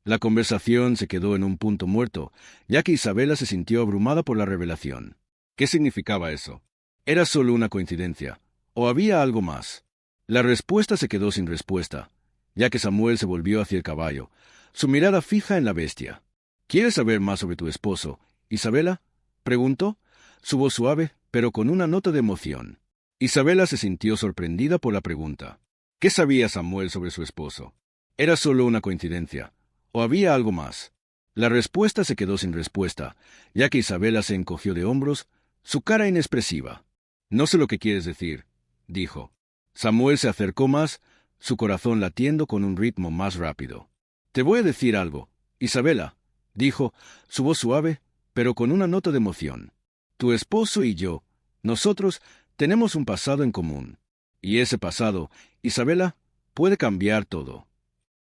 La conversación se quedó en un punto muerto, ya que Isabela se sintió abrumada por la revelación. ¿Qué significaba eso? ¿Era solo una coincidencia? ¿O había algo más? La respuesta se quedó sin respuesta, ya que Samuel se volvió hacia el caballo, su mirada fija en la bestia. ¿Quieres saber más sobre tu esposo, Isabela? Preguntó, su voz suave, pero con una nota de emoción. Isabela se sintió sorprendida por la pregunta. ¿Qué sabía Samuel sobre su esposo? ¿Era solo una coincidencia? ¿O había algo más? La respuesta se quedó sin respuesta, ya que Isabela se encogió de hombros, su cara inexpresiva. No sé lo que quieres decir, dijo. Samuel se acercó más, su corazón latiendo con un ritmo más rápido. Te voy a decir algo, Isabela, dijo, su voz suave, pero con una nota de emoción. Tu esposo y yo, nosotros, tenemos un pasado en común. Y ese pasado, Isabela, puede cambiar todo.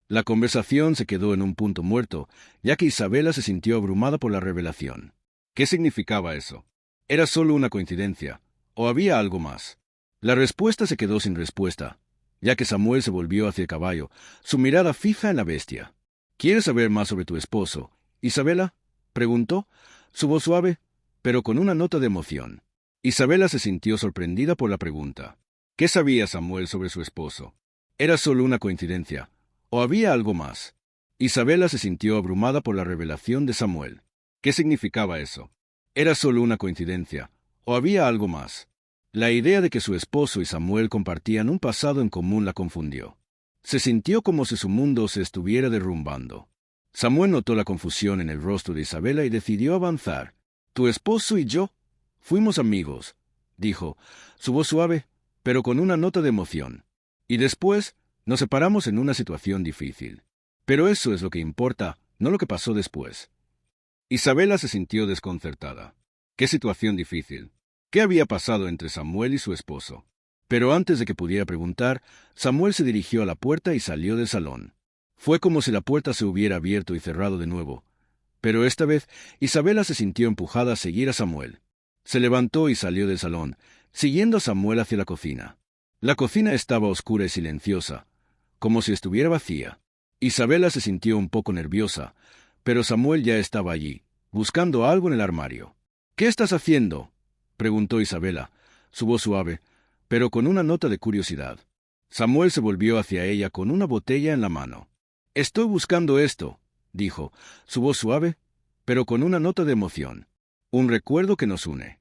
La conversación se quedó en un punto muerto, ya que Isabela se sintió abrumada por la revelación. ¿Qué significaba eso? ¿Era solo una coincidencia? ¿O había algo más? La respuesta se quedó sin respuesta, ya que Samuel se volvió hacia el caballo, su mirada fija en la bestia. ¿Quieres saber más sobre tu esposo, Isabela? Preguntó, su voz suave, pero con una nota de emoción. Isabela se sintió sorprendida por la pregunta. ¿Qué sabía Samuel sobre su esposo? ¿Era solo una coincidencia? ¿O había algo más? Isabela se sintió abrumada por la revelación de Samuel. ¿Qué significaba eso? ¿Era solo una coincidencia? ¿O había algo más? La idea de que su esposo y Samuel compartían un pasado en común la confundió. Se sintió como si su mundo se estuviera derrumbando. Samuel notó la confusión en el rostro de Isabela y decidió avanzar. Tu esposo y yo fuimos amigos, dijo, su voz suave, pero con una nota de emoción. Y después nos separamos en una situación difícil. Pero eso es lo que importa, no lo que pasó después. Isabela se sintió desconcertada. ¿Qué situación difícil? ¿Qué había pasado entre Samuel y su esposo? Pero antes de que pudiera preguntar, Samuel se dirigió a la puerta y salió del salón. Fue como si la puerta se hubiera abierto y cerrado de nuevo. Pero esta vez, Isabela se sintió empujada a seguir a Samuel. Se levantó y salió del salón, siguiendo a Samuel hacia la cocina. La cocina estaba oscura y silenciosa, como si estuviera vacía. Isabela se sintió un poco nerviosa, pero Samuel ya estaba allí, buscando algo en el armario. ¿Qué estás haciendo?, preguntó Isabela, su voz suave, pero con una nota de curiosidad. Samuel se volvió hacia ella con una botella en la mano. Estoy buscando esto, dijo, su voz suave, pero con una nota de emoción. Un recuerdo que nos une.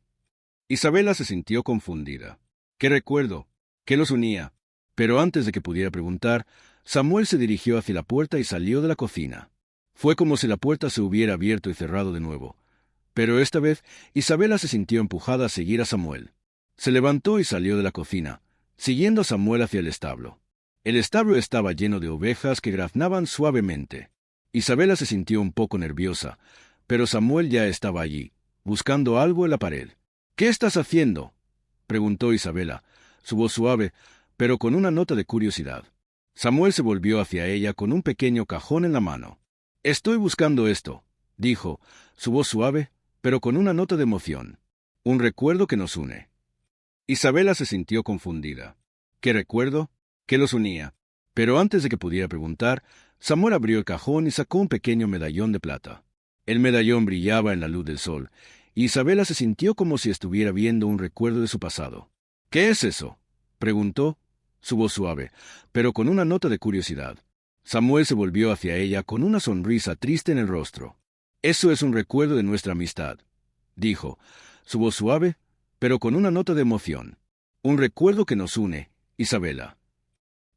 Isabela se sintió confundida. ¿Qué recuerdo? ¿Qué los unía? Pero antes de que pudiera preguntar, Samuel se dirigió hacia la puerta y salió de la cocina. Fue como si la puerta se hubiera abierto y cerrado de nuevo. Pero esta vez, Isabela se sintió empujada a seguir a Samuel. Se levantó y salió de la cocina, siguiendo a Samuel hacia el establo. El establo estaba lleno de ovejas que graznaban suavemente. Isabela se sintió un poco nerviosa, pero Samuel ya estaba allí, buscando algo en la pared. ¿Qué estás haciendo?, preguntó Isabela, su voz suave, pero con una nota de curiosidad. Samuel se volvió hacia ella con un pequeño cajón en la mano. Estoy buscando esto, dijo, su voz suave, pero con una nota de emoción. Un recuerdo que nos une. Isabela se sintió confundida. ¿Qué recuerdo? ¿Qué los unía? Pero antes de que pudiera preguntar, Samuel abrió el cajón y sacó un pequeño medallón de plata. El medallón brillaba en la luz del sol, y Isabela se sintió como si estuviera viendo un recuerdo de su pasado. ¿Qué es eso?, preguntó, su voz suave, pero con una nota de curiosidad. Samuel se volvió hacia ella con una sonrisa triste en el rostro. Eso es un recuerdo de nuestra amistad, dijo, su voz suave, pero con una nota de emoción. Un recuerdo que nos une, Isabela.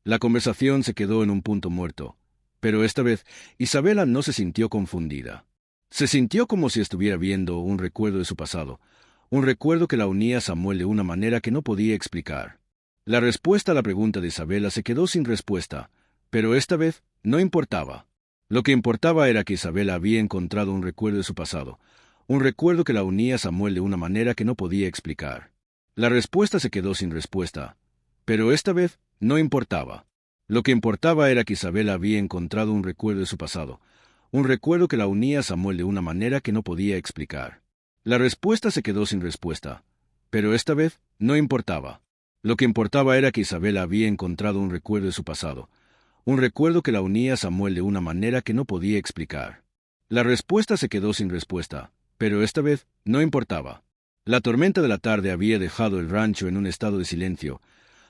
La conversación se quedó en un punto muerto, pero esta vez Isabela no se sintió confundida. Se sintió como si estuviera viendo un recuerdo de su pasado, un recuerdo que la unía a Samuel de una manera que no podía explicar. La respuesta a la pregunta de Isabela se quedó sin respuesta, pero esta vez no importaba. Lo que importaba era que Isabela había encontrado un recuerdo de su pasado, un recuerdo que la unía a Samuel de una manera que no podía explicar. La respuesta se quedó sin respuesta, pero esta vez no importaba. Lo que importaba era que Isabela había encontrado un recuerdo de su pasado, un recuerdo que la unía a Samuel de una manera que no podía explicar. La respuesta se quedó sin respuesta, pero esta vez no importaba. Lo que importaba era que Isabela había encontrado un recuerdo de su pasado, un recuerdo que la unía a Samuel de una manera que no podía explicar. La respuesta se quedó sin respuesta, pero esta vez no importaba. La tormenta de la tarde había dejado el rancho en un estado de silencio,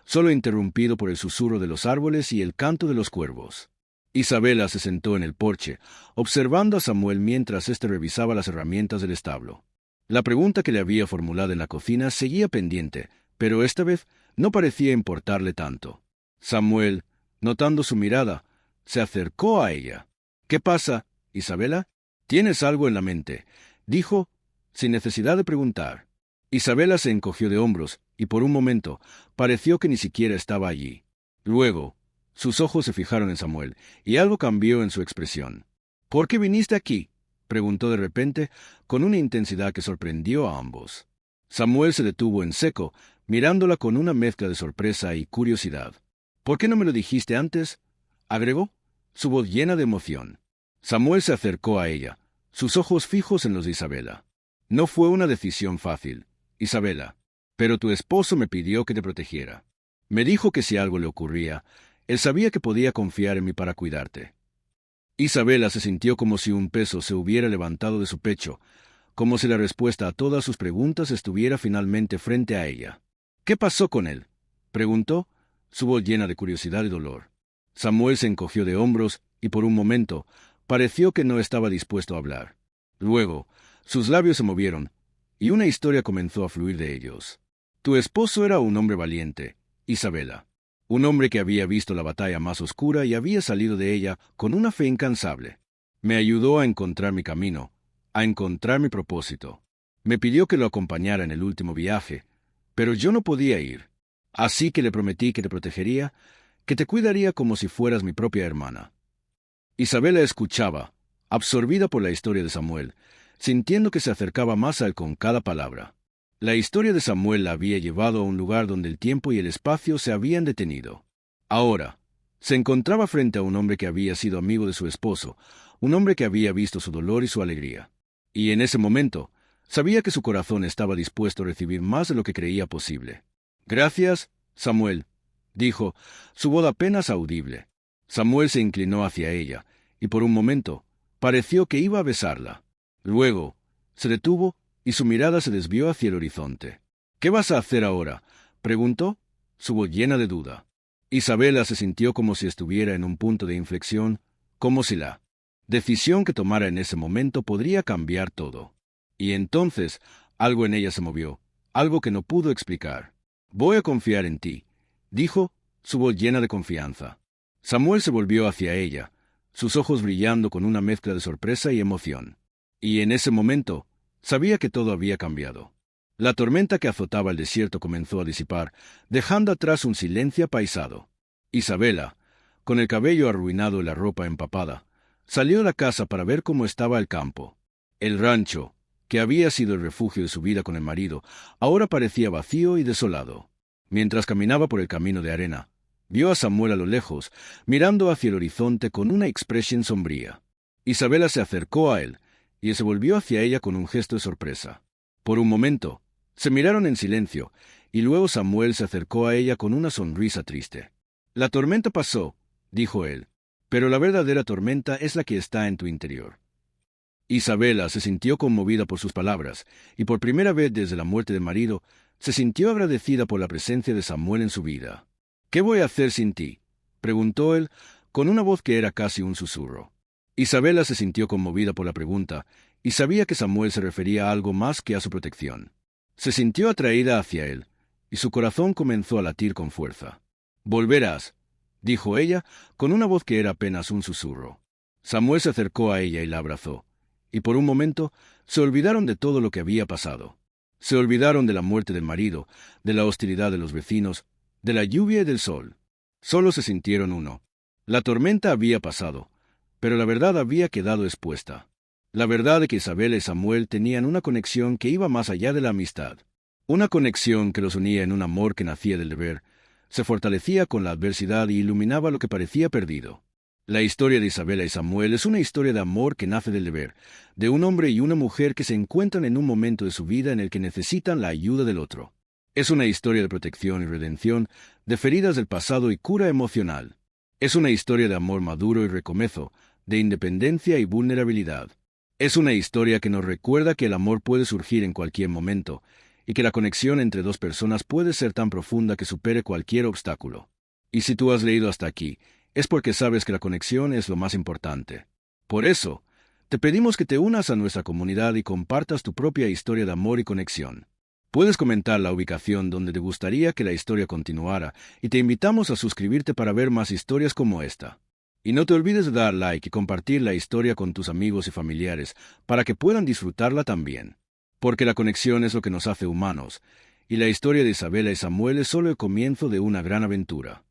solo interrumpido por el susurro de los árboles y el canto de los cuervos. Isabela se sentó en el porche, observando a Samuel mientras éste revisaba las herramientas del establo. La pregunta que le había formulado en la cocina seguía pendiente, pero esta vez no parecía importarle tanto. Samuel, notando su mirada, se acercó a ella. «¿Qué pasa, Isabela? ¿Tienes algo en la mente?», dijo, sin necesidad de preguntar. Isabela se encogió de hombros, y por un momento pareció que ni siquiera estaba allí. Luego, sus ojos se fijaron en Samuel, y algo cambió en su expresión. «¿Por qué viniste aquí?», preguntó de repente, con una intensidad que sorprendió a ambos. Samuel se detuvo en seco, mirándola con una mezcla de sorpresa y curiosidad. «¿Por qué no me lo dijiste antes?», agregó, su voz llena de emoción. Samuel se acercó a ella, sus ojos fijos en los de Isabela. «No fue una decisión fácil, Isabela, pero tu esposo me pidió que te protegiera. Me dijo que si algo le ocurría, él sabía que podía confiar en mí para cuidarte». Isabela se sintió como si un peso se hubiera levantado de su pecho, como si la respuesta a todas sus preguntas estuviera finalmente frente a ella. «¿Qué pasó con él?», preguntó, su voz llena de curiosidad y dolor. Samuel se encogió de hombros y por un momento pareció que no estaba dispuesto a hablar. Luego, sus labios se movieron, y una historia comenzó a fluir de ellos. «Tu esposo era un hombre valiente, Isabela. Un hombre que había visto la batalla más oscura y había salido de ella con una fe incansable. Me ayudó a encontrar mi camino, a encontrar mi propósito. Me pidió que lo acompañara en el último viaje, pero yo no podía ir. Así que le prometí que te protegería, que te cuidaría como si fueras mi propia hermana». Isabela escuchaba, absorbida por la historia de Samuel, sintiendo que se acercaba más a él con cada palabra. La historia de Samuel la había llevado a un lugar donde el tiempo y el espacio se habían detenido. Ahora, se encontraba frente a un hombre que había sido amigo de su esposo, un hombre que había visto su dolor y su alegría. Y en ese momento, sabía que su corazón estaba dispuesto a recibir más de lo que creía posible. «Gracias, Samuel», dijo, su voz apenas audible. Samuel se inclinó hacia ella, y por un momento pareció que iba a besarla. Luego, se detuvo y su mirada se desvió hacia el horizonte. «¿Qué vas a hacer ahora?», preguntó, su voz llena de duda. Isabela se sintió como si estuviera en un punto de inflexión, como si la decisión que tomara en ese momento podría cambiar todo. Y entonces, algo en ella se movió, algo que no pudo explicar. «Voy a confiar en ti», dijo, su voz llena de confianza. Samuel se volvió hacia ella, sus ojos brillando con una mezcla de sorpresa y emoción. Y en ese momento, sabía que todo había cambiado. La tormenta que azotaba el desierto comenzó a disipar, dejando atrás un silencio apaisado. Isabela, con el cabello arruinado y la ropa empapada, salió de la casa para ver cómo estaba el campo. El rancho, que había sido el refugio de su vida con el marido, ahora parecía vacío y desolado. Mientras caminaba por el camino de arena, vio a Samuel a lo lejos, mirando hacia el horizonte con una expresión sombría. Isabela se acercó a él, y se volvió hacia ella con un gesto de sorpresa. Por un momento, se miraron en silencio, y luego Samuel se acercó a ella con una sonrisa triste. «La tormenta pasó», dijo él, «pero la verdadera tormenta es la que está en tu interior». Isabela se sintió conmovida por sus palabras, y por primera vez desde la muerte del marido, se sintió agradecida por la presencia de Samuel en su vida. «¿Qué voy a hacer sin ti?», preguntó él, con una voz que era casi un susurro. Isabela se sintió conmovida por la pregunta, y sabía que Samuel se refería a algo más que a su protección. Se sintió atraída hacia él, y su corazón comenzó a latir con fuerza. «Volverás», dijo ella, con una voz que era apenas un susurro. Samuel se acercó a ella y la abrazó, y por un momento se olvidaron de todo lo que había pasado. Se olvidaron de la muerte del marido, de la hostilidad de los vecinos, de la lluvia y del sol. Solo se sintieron uno. La tormenta había pasado, Pero la verdad había quedado expuesta. La verdad de que Isabela y Samuel tenían una conexión que iba más allá de la amistad. Una conexión que los unía en un amor que nacía del deber, se fortalecía con la adversidad y iluminaba lo que parecía perdido. La historia de Isabela y Samuel es una historia de amor que nace del deber, de un hombre y una mujer que se encuentran en un momento de su vida en el que necesitan la ayuda del otro. Es una historia de protección y redención, de feridas del pasado y cura emocional. Es una historia de amor maduro y recomezo, de independencia y vulnerabilidad. Es una historia que nos recuerda que el amor puede surgir en cualquier momento, y que la conexión entre dos personas puede ser tan profunda que supere cualquier obstáculo. Y si tú has leído hasta aquí, es porque sabes que la conexión es lo más importante. Por eso, te pedimos que te unas a nuestra comunidad y compartas tu propia historia de amor y conexión. Puedes comentar la ubicación donde te gustaría que la historia continuara y te invitamos a suscribirte para ver más historias como esta. Y no te olvides de dar like y compartir la historia con tus amigos y familiares para que puedan disfrutarla también. Porque la conexión es lo que nos hace humanos, y la historia de Isabela y Samuel es solo el comienzo de una gran aventura.